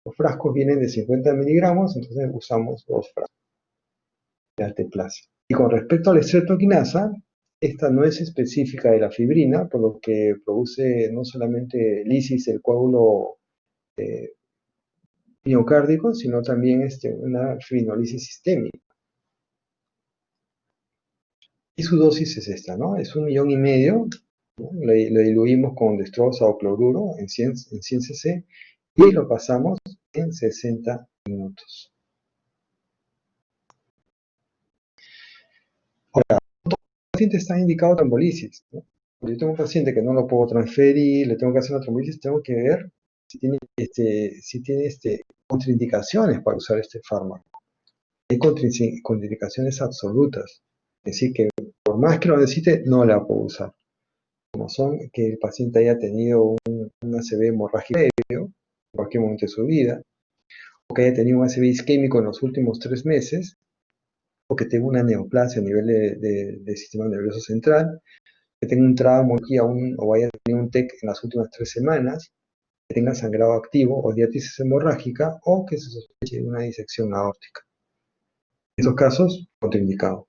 Los frascos vienen de 50 miligramos, entonces usamos 2 frascos de alteplase. Y con respecto a la estreptoquinasa, esta no es específica de la fibrina, por lo que produce no solamente lisis del coágulo miocárdico, sino también una fibrinolisis sistémica. Y su dosis es esta, ¿no? Es 1,5 millones, ¿no? Lo diluimos con dextrosa o cloruro en 100 cc y lo pasamos en 60 minutos. Ahora, todo paciente está indicado trombolisis, ¿no? Yo tengo un paciente que no lo puedo transferir, le tengo que hacer una trombolisis, tengo que ver si tiene, contraindicaciones para usar este fármaco. Hay contraindicaciones absolutas, es decir, que por más que lo necesite, no la puedo usar. Como son que el paciente haya tenido un ACV hemorrágico previo, en cualquier momento de su vida, o que haya tenido un ACV isquémico en los últimos 3 meses, o que tenga una neoplasia a nivel del sistema nervioso central, que tenga un trauma o haya tenido un TEC en las últimas 3 semanas, que tenga sangrado activo o diátesis hemorrágica, o que se sospeche de una disección aórtica. En esos casos, contraindicado.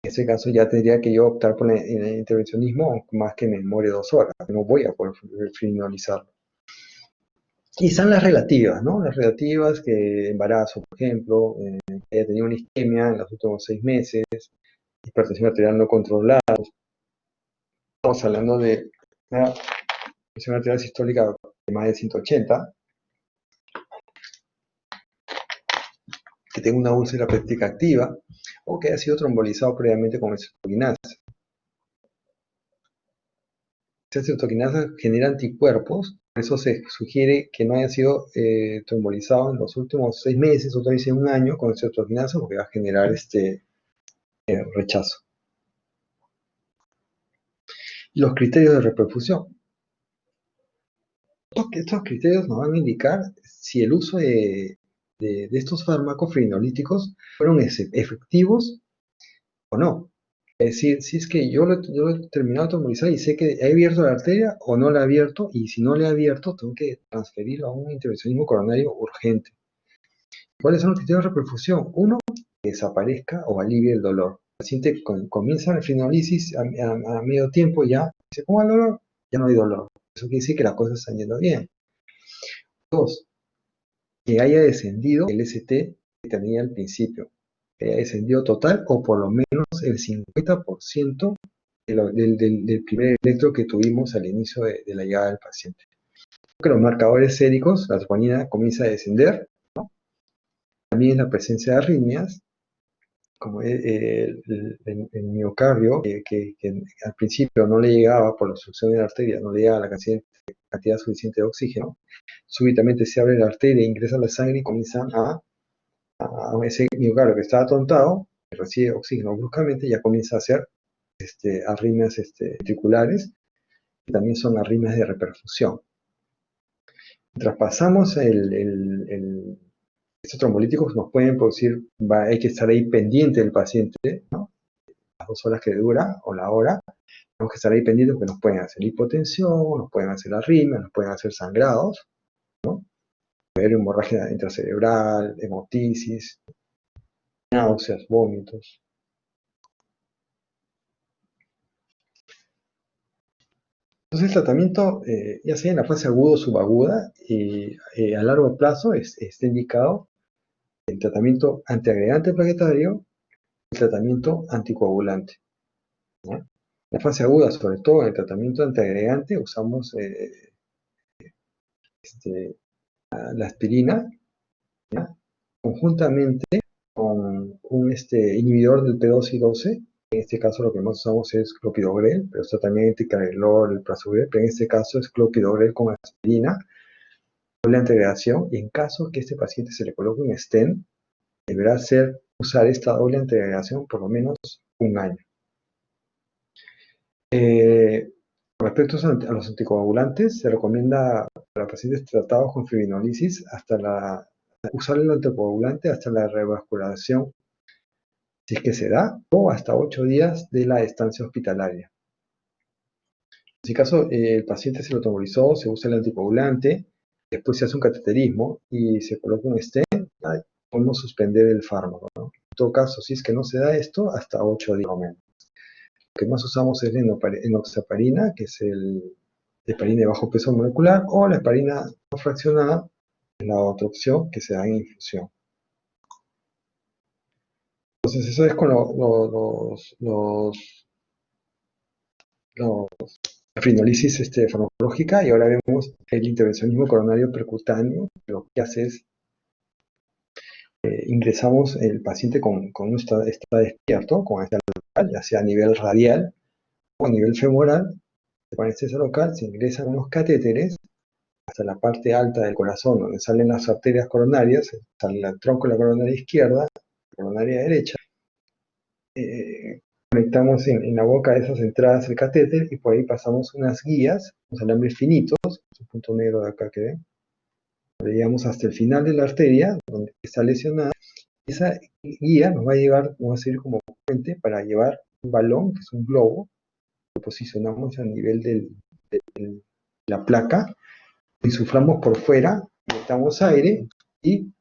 En ese caso ya tendría que yo optar por el intervencionismo más que me demore 2 horas. No voy a poder finalizarlo. Y están las relativas, ¿no? Las relativas, que embarazo, por ejemplo, que haya tenido una isquemia en los últimos 6 meses, hipertensión arterial no controlada. Estamos hablando de una presión arterial sistólica de más de 180, que tenga una úlcera péptica activa, o que haya sido trombolizado previamente con estreptoquinasa. Esta estreptoquinasa genera anticuerpos, por eso se sugiere que no haya sido trombolizado en los últimos 6 meses, otra vez en un año con estreptoquinasa, porque va a generar rechazo. Los criterios de reperfusión. Estos criterios nos van a indicar si el uso de estos fármacos fibrinolíticos fueron efectivos o no. Es decir, si es que yo lo he terminado de trombolizar y sé que he abierto la arteria o no la he abierto, y si no la he abierto, tengo que transferirlo a un intervencionismo coronario urgente. ¿Cuáles son los criterios de reperfusión? Uno, que desaparezca o alivie el dolor. El paciente comienza la fibrinolisis a medio tiempo, ya se ponga el dolor, ya no hay dolor. Eso quiere decir que las cosas están yendo bien. Dos, que haya descendido el ST que tenía al principio, que haya descendido total o por lo menos el 50% del primer electro que tuvimos al inicio de la llegada del paciente. Que los marcadores séricos, la troponina comienza a descender, ¿no? También la presencia de arritmias, como el miocardio, que al principio no le llegaba por la obstrucción de la arteria, no le llegaba la cantidad suficiente de oxígeno. Súbitamente se abre la arteria, ingresa la sangre y comienzan a ese miocardio que estaba atontado, que recibe oxígeno bruscamente, ya comienza a hacer arritmias ventriculares, y también son arritmias de reperfusión. Mientras pasamos estos trombolíticos nos pueden producir, hay que estar ahí pendiente del paciente, ¿no? Las 2 horas que dura o la hora, tenemos que estar ahí pendientes porque nos pueden hacer hipotensión, nos pueden hacer arritmias, nos pueden hacer sangrados, ¿no? Puede haber hemorragia intracerebral, hemotisis, náuseas, vómitos. Entonces el tratamiento, ya sea en la fase aguda o subaguda, a largo plazo está indicado el tratamiento antiagregante plaquetario, el tratamiento anticoagulante, ¿no? En la fase aguda, sobre todo en el tratamiento antiagregante, usamos la aspirina, ¿ya? Conjuntamente con un inhibidor del P2Y12. En este caso lo que más usamos es clopidogrel, pero está también el ticagrelor, el prasugrel, pero en este caso es clopidogrel con aspirina, doble antiagregación, y en caso que este paciente se le coloque un stent, deberá usar esta doble antiagregación por lo menos un año. Con respecto a los anticoagulantes, se recomienda para pacientes tratados con fibrinolisis usar el anticoagulante hasta la revascularización, si es que se da, o hasta 8 días de la estancia hospitalaria. En este caso, el paciente se lo trombolizó, se usa el anticoagulante, después se hace un cateterismo y se coloca un stent, podemos suspender el fármaco, ¿no? En todo caso, si es que no se da esto, hasta 8 días o menos. Lo que más usamos es la enoxaparina, que es el heparina de bajo peso molecular, o la heparina no fraccionada, es la otra opción que se da en infusión. Entonces, eso es con la fibrinolisis farmacológica, y ahora vemos el intervencionismo coronario percutáneo. Lo que hace es ingresamos el paciente está despierto, con esta local, ya sea a nivel radial o a nivel femoral. Con anestesia local se ingresan unos catéteres hasta la parte alta del corazón, donde salen las arterias coronarias, sale el tronco de la coronaria izquierda, la coronaria derecha. Conectamos en la boca de esas entradas el catéter y por ahí pasamos unas guías, unos alambres finitos, este punto negro de acá que ven. Llegamos hasta el final de la arteria, donde está lesionada. Esa guía nos va a servir como puente para llevar un balón, que es un globo, lo posicionamos a nivel de la placa, insuflamos por fuera, metamos aire y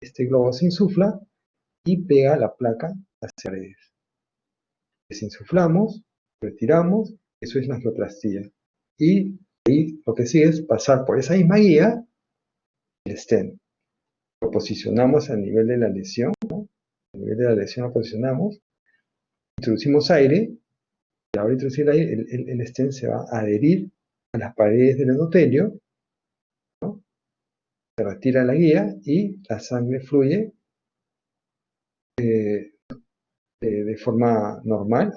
este globo se insufla y pega la placa hacia redes. Desinsuflamos, retiramos, eso es la angioplastía. Y ahí lo que sigue es pasar por esa misma guía el stent. Lo posicionamos a nivel de la lesión, ¿no? A nivel de la lesión lo posicionamos, introducimos aire, y al introducir aire, el stent se va a adherir a las paredes del endotelio, ¿no? Se retira la guía y la sangre fluye de forma normal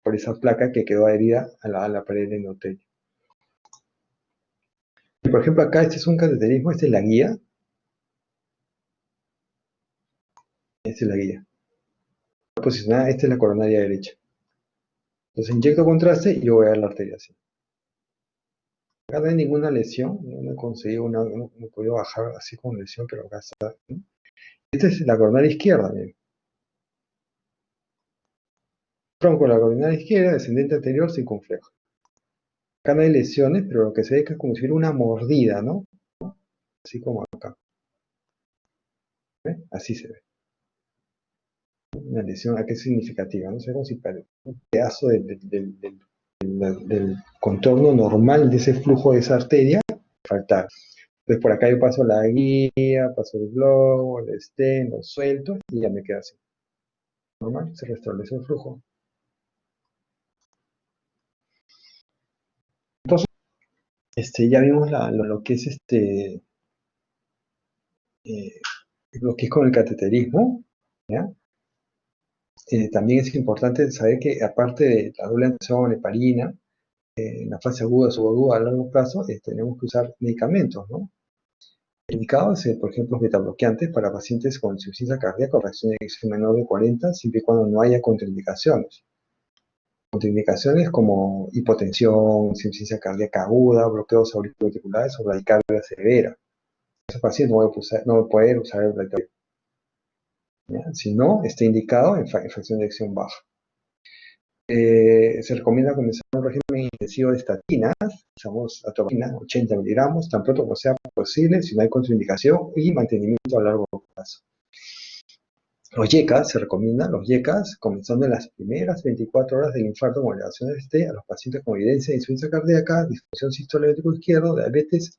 por esa placa que quedó adherida a la pared del endotelio. Y por ejemplo, acá este es un cateterismo, esta es la guía. Esta es la guía. Posicionada, esta es la coronaria derecha. Entonces inyecto contraste y yo voy a dar la arteria así. Acá no hay ninguna lesión, no he conseguido no he podido bajar así con lesión, pero acá está. Esta es la coronaria izquierda, bien. Tronco de la coronaria izquierda, descendente anterior, circunflejo. Acá no hay lesiones, pero lo que se ve es como si hubiera una mordida, ¿no? Así como acá. ¿Ve? Así se ve. Una lesión aquí significativa, no sé cómo si un pedazo del contorno normal de ese flujo de esa arteria faltar. Entonces por acá yo paso la guía, paso el globo, el stent, lo suelto y ya me queda así. Normal, se restablece el flujo. Entonces, ya vimos lo que es lo que es con el cateterismo, ¿ya? También es importante saber que aparte de la doble antiagregación, heparina, en la fase aguda, subaguda, a largo plazo, tenemos que usar medicamentos, ¿no? Indicados, por ejemplo, betabloqueantes para pacientes con insuficiencia cardíaca o reacción de eyección menor de 40, siempre y cuando no haya contraindicaciones. Contraindicaciones como hipotensión, insuficiencia cardíaca aguda, bloqueos auriculoventriculares o bradicardia severa. Esos pacientes no van a poder usar el bradicardio. Si no, está indicado en fracción de eyección baja. Se recomienda comenzar un régimen intensivo de estatinas, usamos atropina, 80 miligramos, tan pronto como sea posible, si no hay contraindicación, y mantenimiento a largo plazo. Los YECAS, se recomiendan los YECAS, comenzando en las primeras 24 horas del infarto con elevación de a los pacientes con evidencia de insuficiencia cardíaca, disfunción sistólica ventricular izquierdo, diabetes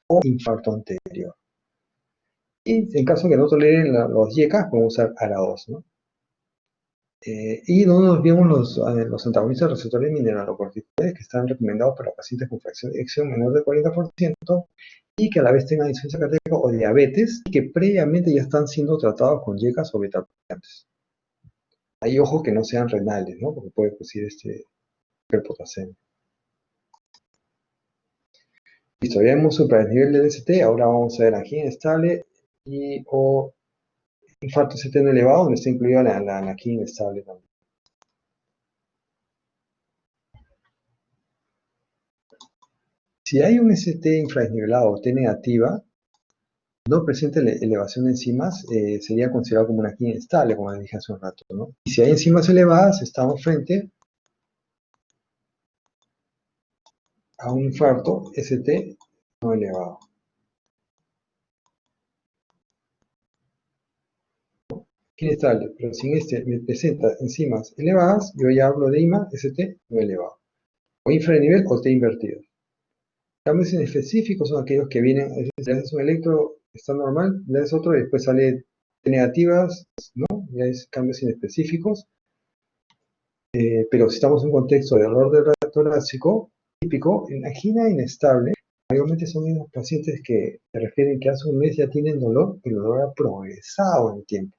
o infarto anterior. Y en caso que no toleren los YECAS, podemos usar ARA2, ¿no? Y no nos olvidemos los antagonistas de receptores mineralocorticoides que están recomendados para pacientes con fracción de eyección menor de 40% y que a la vez tengan insuficiencia cardíaca o diabetes y que previamente ya están siendo tratados con yecas o betabloqueantes. Hay ojos que no sean renales, ¿no? Porque puede producir hiperpotasemia. Listo, ya hemos superado el nivel de DST, ahora vamos a ver angina inestable o infarto ST no elevado, donde está incluida la angina inestable también. Si hay un ST infradesnivelado o T negativa, no presenta elevación de enzimas, sería considerado como una angina inestable, como les dije hace un rato, ¿no? Y si hay enzimas elevadas, estamos frente a un infarto ST no elevado. Inestable, pero si me presenta enzimas elevadas, yo ya hablo de IMA ST no elevado. O infranivel o T invertido. Cambios inespecíficos son aquellos que vienen, le haces un electro, está normal, le haces otro y después sale T negativas, ¿no? Ya es cambios inespecíficos. Pero si estamos en un contexto de error del torácico, típico, en angina inestable, mayormente son los pacientes que se refieren que hace un mes ya tienen dolor, pero el dolor ha progresado en el tiempo.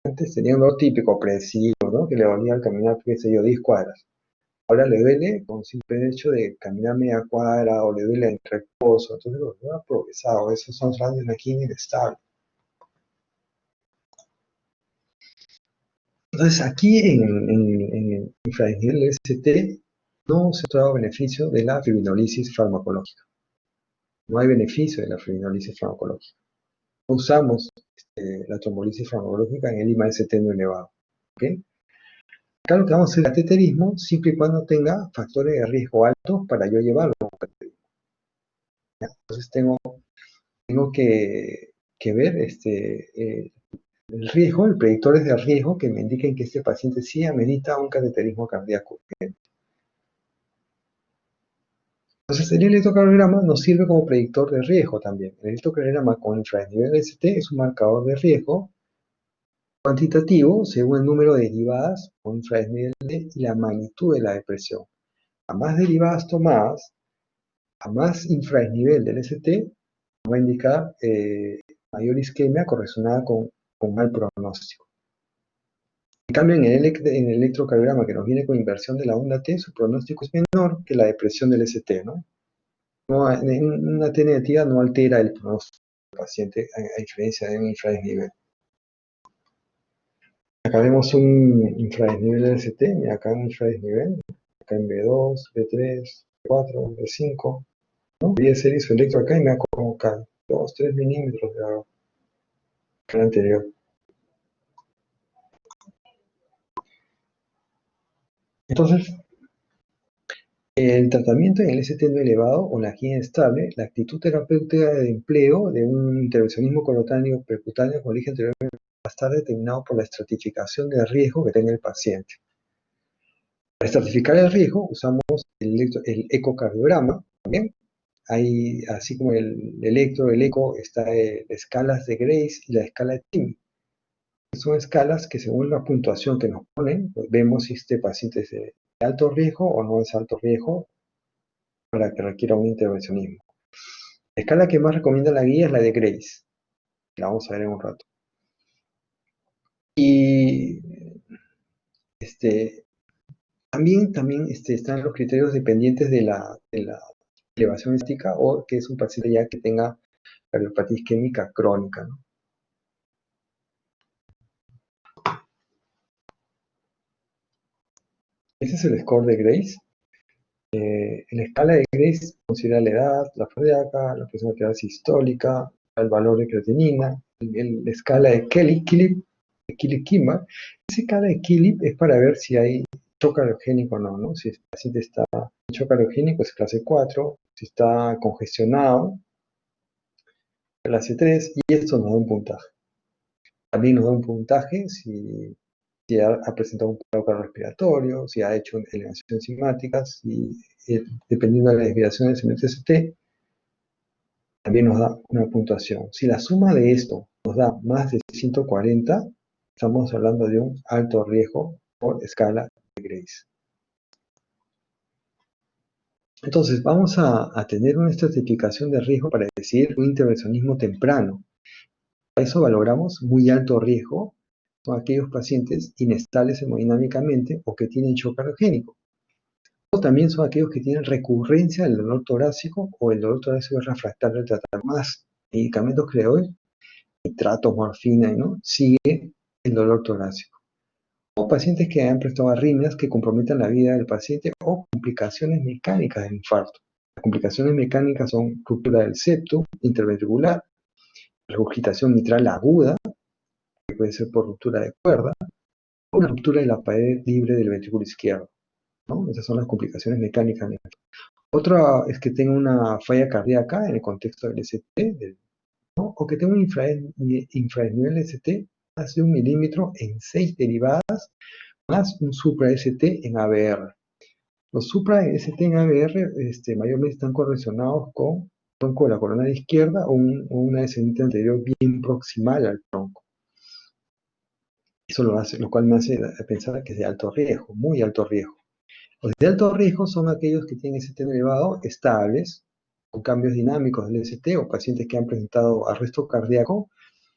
Antes tenían dolor típico, opresivo, ¿no? Que le dolía al caminar, qué sé yo, 10 cuadras. Ahora le duele con simple hecho de caminar media cuadra o le duele en reposo. Entonces el dolor ha progresado. Esos son radios de angina inestable. Entonces aquí en el infranivel ST no se ha dado beneficio de la fibrinolisis farmacológica. No hay beneficio de la fibrinolisis farmacológica. No usamos la trombolisis farmacológica en el IMA ST no elevado. ¿Okay? Acá lo que vamos a hacer es cateterismo siempre y cuando tenga factores de riesgo altos para yo llevarlo a un cateterismo. Entonces tengo que ver el riesgo, el predictores de riesgo que me indiquen que este paciente sí amerita un cateterismo cardíaco. Entonces el electrocardiograma nos sirve como predictor de riesgo también. El electrocardiograma con infranivel ST es un marcador de riesgo cuantitativo según el número de derivadas con infranivel y la magnitud de la depresión. A más derivadas tomadas, a más infranivel del ST, va a indicar mayor isquemia correlacionada con mal pronóstico. En cambio, en el electrocardiograma que nos viene con inversión de la onda T, su pronóstico es menor que la depresión del ST, ¿no? Una T negativa no altera el pronóstico del paciente, a diferencia de un infradesnivel. Acá vemos un infradesnivel del ST, mira acá un infradesnivel, acá en B2, B3, B4, B5, ¿no? Voy a hacer su electro acá y me da como cae, 2, 3 milímetros de agua, el anterior. Entonces, el tratamiento en el ST no elevado o la angina estable, la actitud terapéutica de empleo de un intervencionismo corontario percutáneo con origen anterior va a estar determinado por la estratificación de riesgo que tenga el paciente. Para estratificar el riesgo usamos el ecocardiograma también. Hay, así como el eco, está escalas de Grace y la escala de TIMI. Son escalas que según la puntuación que nos ponen, pues vemos si este paciente es de alto riesgo o no es alto riesgo para que requiera un intervencionismo. La escala que más recomienda la guía es la de Grace. La vamos a ver en un rato. Y también están los criterios dependientes de la elevación estética o que es un paciente ya que tenga cardiopatía isquémica crónica, ¿no? Ese es el score de Grace. En la escala de Grace considera la edad, la cardíaca, la presión arterial sistólica, el valor de creatinina, la escala de Kilip-Kimmer. Esa escala de Kilip es para ver si hay shock cardiogenérico o no, ¿no? Si el paciente está en shock cardiogenérico es clase 4, si está congestionado, clase 3, y esto nos da un puntaje. También nos da un puntaje si ha presentado un paro cardiorrespiratorio, si ha hecho elevaciones enzimáticas, y dependiendo de la desviación del CMT-ST, también nos da una puntuación. Si la suma de esto nos da más de 140, estamos hablando de un alto riesgo por escala de Grace. Entonces, vamos a tener una estratificación de riesgo para decir un intervencionismo temprano. Para eso valoramos muy alto riesgo, son aquellos pacientes inestables hemodinámicamente o que tienen shock cardiogénico. O también son aquellos que tienen recurrencia del dolor torácico o el dolor torácico es refractario al tratamiento. Más medicamentos que le doy, nitratos, morfina, ¿no? Sigue el dolor torácico. O pacientes que han prestado arritmias que comprometan la vida del paciente o complicaciones mecánicas del infarto. Las complicaciones mecánicas son ruptura del septo interventricular, regurgitación mitral aguda, que puede ser por ruptura de cuerda, o una ruptura de la pared libre del ventrículo izquierdo, ¿no? Esas son las complicaciones mecánicas. Otra es que tenga una falla cardíaca en el contexto del ST, ¿no? O que tenga un infranivel ST más de 1 milímetro en 6 derivadas, más un supra-ST en ABR. Los supra-ST en ABR mayormente están correlacionados con tronco de la coronaria izquierda o una descendente anterior bien proximal al tronco. Eso lo cual me hace pensar que es de alto riesgo, muy alto riesgo. Los de alto riesgo son aquellos que tienen ST elevado, estables, con cambios dinámicos del ST o pacientes que han presentado arresto cardíaco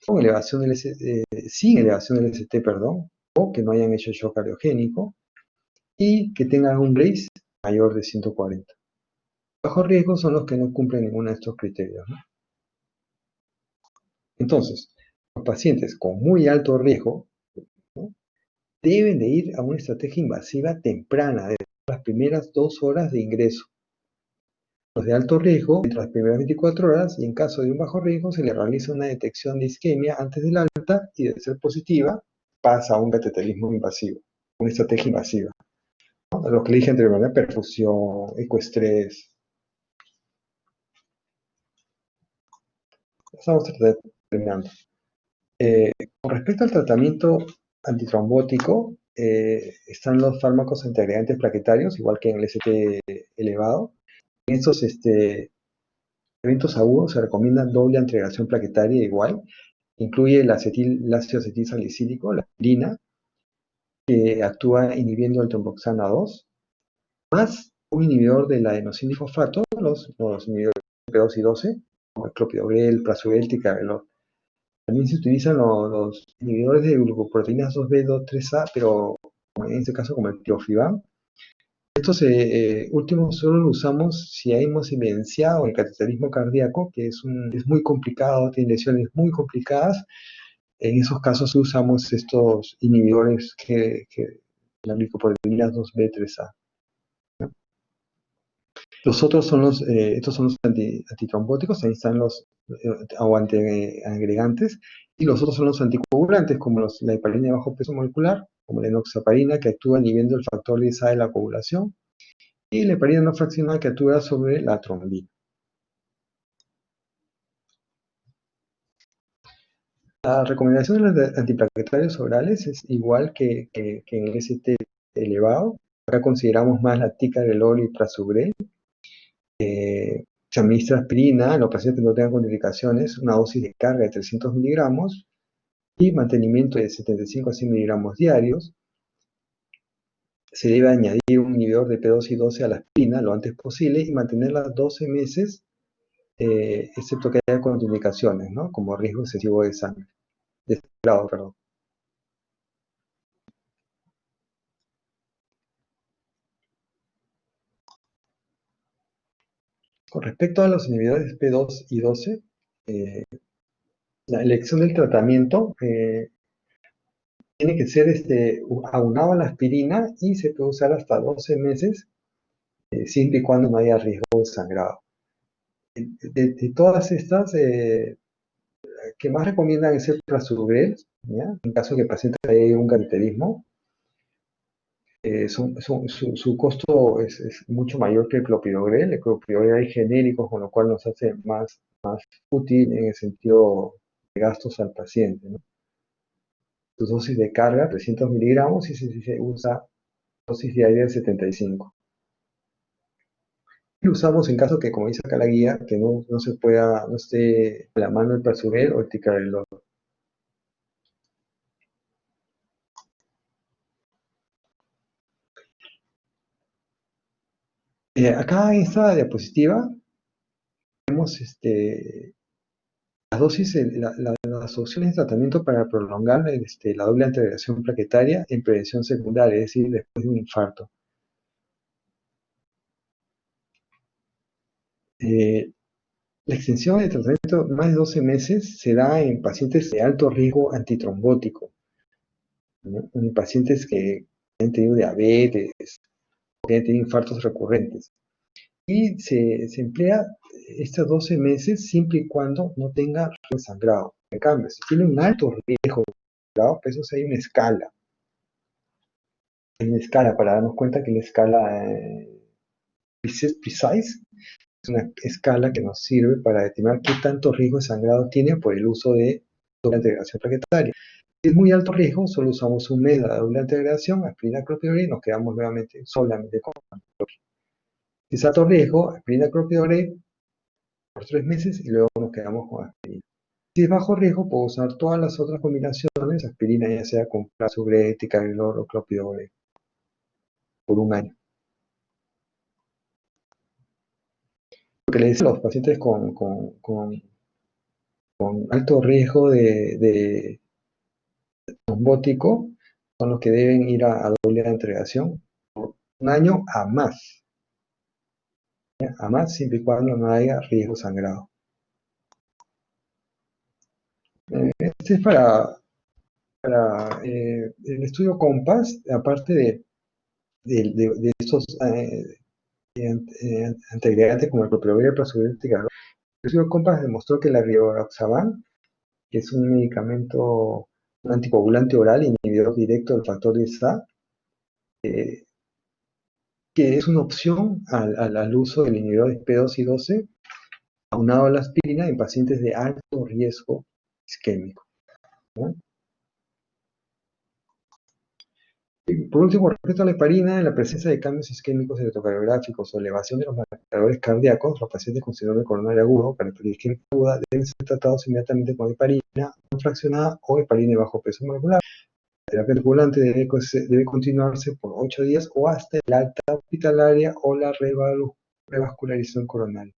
con elevación del sin elevación del ST, perdón, o que no hayan hecho shock cardiogénico y que tengan un RACE mayor de 140. Bajo riesgo son los que no cumplen ninguno de estos criterios, ¿no? Entonces, los pacientes con muy alto riesgo, ¿no?, deben de ir a una estrategia invasiva temprana, desde las primeras 2 horas de ingreso. Los de alto riesgo, entre las primeras 24 horas, y en caso de un bajo riesgo, se le realiza una detección de isquemia antes del alta y de ser positiva, pasa a un cateterismo invasivo, una estrategia invasiva, ¿no? Lo que le dije anteriormente, perfusión, ecoestrés. Estamos terminando. Con respecto al tratamiento antitrombótico, están los fármacos antiagregantes plaquetarios, igual que en el ST elevado. En estos eventos agudos se recomienda doble antiagregación plaquetaria igual. Incluye el ácido acetil salicílico, la aspirina, que actúa inhibiendo el tromboxana 2, más un inhibidor de la adenosindifosfato, los inhibidores P2 y 12, como el clopidogrel, prasugrel, ticagrelor. También se utilizan los inhibidores de glucoproteínas 2B, 2,3A, pero en este caso como el tirofiban. Estos últimos solo los usamos si hemos evidenciado el cateterismo cardíaco, que es muy complicado, tiene lesiones muy complicadas. En esos casos usamos estos inhibidores que la glicoproteínas 2B, 3A. Los otros son estos son los antitrombóticos, ahí están los o antiagregantes, y los otros son los anticoagulantes, como la heparina de bajo peso molecular, como la enoxaparina, que actúa inhibiendo el factor 10A de la coagulación, y la heparina no fraccionada, que actúa sobre la trombina. La recomendación de los antiplaquetarios orales es igual que en el ST elevado. Acá consideramos más la ticagrelor y prasugrel. Se administra aspirina en los pacientes que no tengan contraindicaciones, una dosis de carga de 300 miligramos y mantenimiento de 75 a 100 miligramos diarios. Se debe añadir un inhibidor de P2 y 12 a la aspirina lo antes posible y mantenerla 12 meses, excepto que haya contraindicaciones, ¿no?, como riesgo excesivo de sangre, de sangrado, perdón. Con respecto a los inhibidores P2 y 12, la elección del tratamiento tiene que ser aunado a la aspirina y se puede usar hasta 12 meses, siempre y cuando no haya riesgo de sangrado. De todas estas, que más recomiendan es el prasugrel, ¿ya?, en caso de que el paciente haya un cateterismo. Su costo es mucho mayor que el clopidogrel. El clopidogrel hay genéricos, con lo cual nos hace más útil en el sentido de gastos al paciente, ¿no? Su dosis de carga, 300 miligramos, y se usa dosis diaria de 75. Lo usamos en caso que, como dice acá la guía, que no esté a la mano el prasugrel o el ticagrelor. Acá en esta diapositiva vemos las dosis, las opciones de tratamiento para prolongar la doble antiagregación plaquetaria en prevención secundaria, es decir, después de un infarto. La extensión de tratamiento más de 12 meses se da en pacientes de alto riesgo antitrombótico, ¿no? En pacientes que han tenido diabetes, que han tenido infartos recurrentes. Y se emplea estos 12 meses siempre y cuando no tenga riesgo de sangrado. En cambio, si tiene un alto riesgo de sangrado, pues eso hay una escala. Hay una escala para darnos cuenta que la escala PRECISE es una escala que nos sirve para determinar qué tanto riesgo de sangrado tiene por el uso de doble antiagregación plaquetaria. Si es muy alto riesgo, solo usamos un mes de la doble antiagregación, aspirina, clopidogrel, y nos quedamos nuevamente solamente con clopidogrel. Si es alto riesgo, aspirina, clopidogrel por 3 meses y luego nos quedamos con aspirina. Si es bajo riesgo, puedo usar todas las otras combinaciones, aspirina ya sea con prasugrel, ticagrelor o clopidogrel, por un año. Lo que le decía a los pacientes con alto riesgo de trombótico son los que deben ir a doble entregación por un año a más. ¿Ya? A más, siempre y cuando no haya riesgo sangrado. Este es para el estudio COMPAS, aparte de estos antiagregantes como el clopidogrel, prasugrel, ticagrelor. El estudio COMPAS demostró que la rivaroxaban, que es un medicamento, un anticoagulante oral, inhibidor directo del factor 10A, que es una opción al uso del inhibidor de P2 y 12, aunado a la aspirina en pacientes de alto riesgo isquémico, ¿no? Y por último, respecto a la heparina, en la presencia de cambios isquémicos electrocardiográficos o elevación de los marcadores cardíacos, los pacientes con síndrome coronario agudo, cardiopatía isquémica aguda, deben ser tratados inmediatamente con heparina no fraccionada o heparina de bajo peso molecular. La terapia circulante debe continuarse por 8 días o hasta el alta hospitalaria o la revascularización coronaria.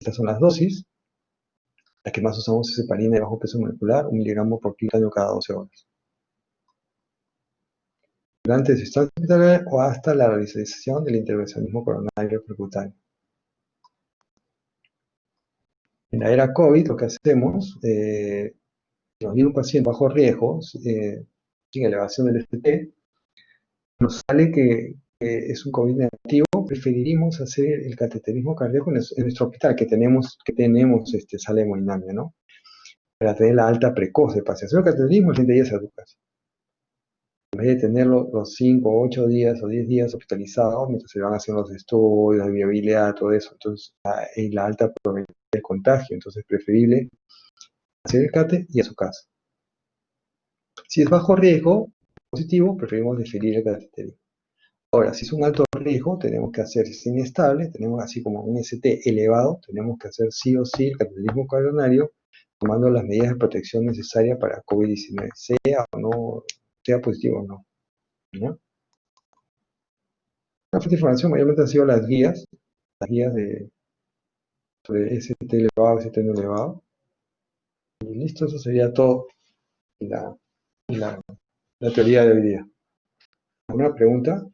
Estas son las dosis. La que más usamos es heparina de bajo peso molecular, 1 miligramo por kilo año cada 12 horas. Durante su estancia hospitalaria o hasta la realización del intervencionismo coronario percutáneo. En la era COVID, lo que hacemos, si nos viene un paciente bajo riesgo, sin elevación del FT, nos sale que es un COVID negativo, preferiríamos hacer el cateterismo cardíaco en nuestro hospital, que tenemos sala de hemodinamia, ¿no? Para tener la alta precoz de paciente. Hacer el cateterismo el 30 días a tu casa. En vez de tenerlo los 5, 8 días o 10 días hospitalizados, mientras se van haciendo los estudios, de viabilidad, todo eso, entonces hay la alta probabilidad de contagio, entonces es preferible hacer el cate y a su casa. Si es bajo riesgo, positivo, preferimos diferir el cateterismo. Ahora, si es un alto riesgo, tenemos que hacer, si es inestable, tenemos así como un ST elevado, tenemos que hacer sí o sí el cateterismo coronario, tomando las medidas de protección necesarias para COVID-19, sea o no, sea positivo o no, ¿no? La fuente de información mayormente han sido las guías sobre ST elevado, ST no elevado. Y listo, eso sería todo la, la, la teoría de hoy día. ¿Alguna pregunta?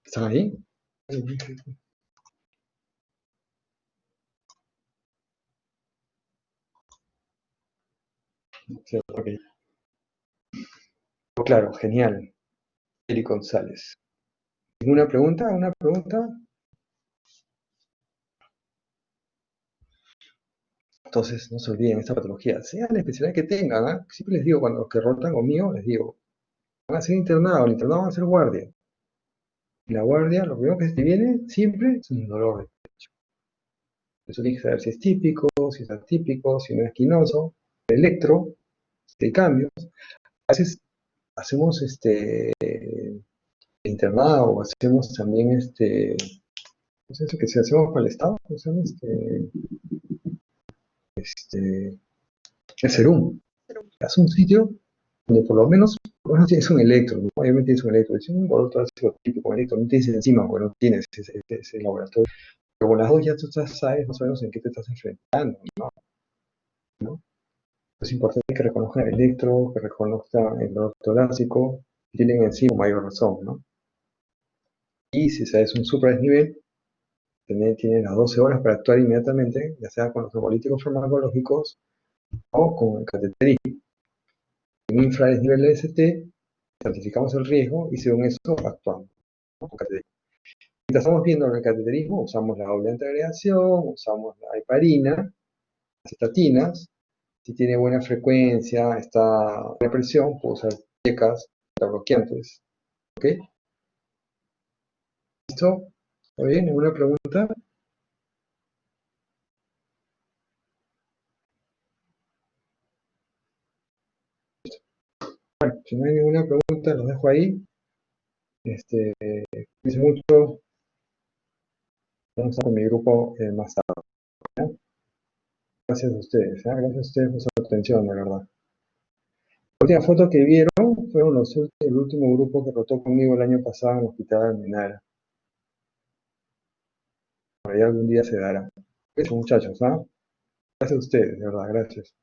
¿Están ahí? Sí, ok. Claro, genial. Eli González. ¿Ninguna pregunta? ¿Una pregunta? Entonces, no se olviden esta patología, sea la especialidad que tengan, ¿eh? Siempre les digo, cuando los que rotan conmigo, les digo, van a ser internados, el internado va a ser guardia. Y la guardia, lo primero que te viene siempre es un dolor de pecho. Eso tienes que saber si es típico, si es atípico, si no es quinoso, electro, si hay cambios. A veces hacemos internado, hacemos también no sé, eso que si hacemos para el Estado, ¿cómo se llama? Este, el Serum. Pero, Es un sitio donde por lo menos, bueno, es un electro, ¿no? Obviamente es un electro, es un producto típico electro, no tienes encima, porque no tienes ese laboratorio. Pero con las dos ya tú sabes más o menos en qué te estás enfrentando, ¿no? Es importante que reconozcan el electro, que reconozcan el dolor torácico, que tienen encima mayor razón, ¿no? Y si sabes un super desnivel, tienen las 12 horas para actuar inmediatamente, ya sea con los políticos farmacológicos o con el cateterismo. En infradesnivel de ST, certificamos el riesgo y según eso actuamos, ¿no? Con cateterismo. Mientras estamos viendo el cateterismo, usamos la doble antiagregación, usamos la heparina, las estatinas. Si tiene buena frecuencia, está buena presión, puedo usar piecas, bloqueantes. ¿Ok? ¿Listo? ¿Está bien? ¿Alguna pregunta? Bueno, si no hay ninguna pregunta, los dejo ahí. Cuídense mucho. Vamos a estar con mi grupo más tarde, ¿no? Gracias a ustedes, ¿eh? Gracias a ustedes por su atención, de verdad. La última foto que vieron fueron el último grupo que rotó conmigo el año pasado en el Hospital Almenara. Por ahí algún día se dará. Eso, muchachos, ¿ah? Gracias a ustedes, de verdad, gracias.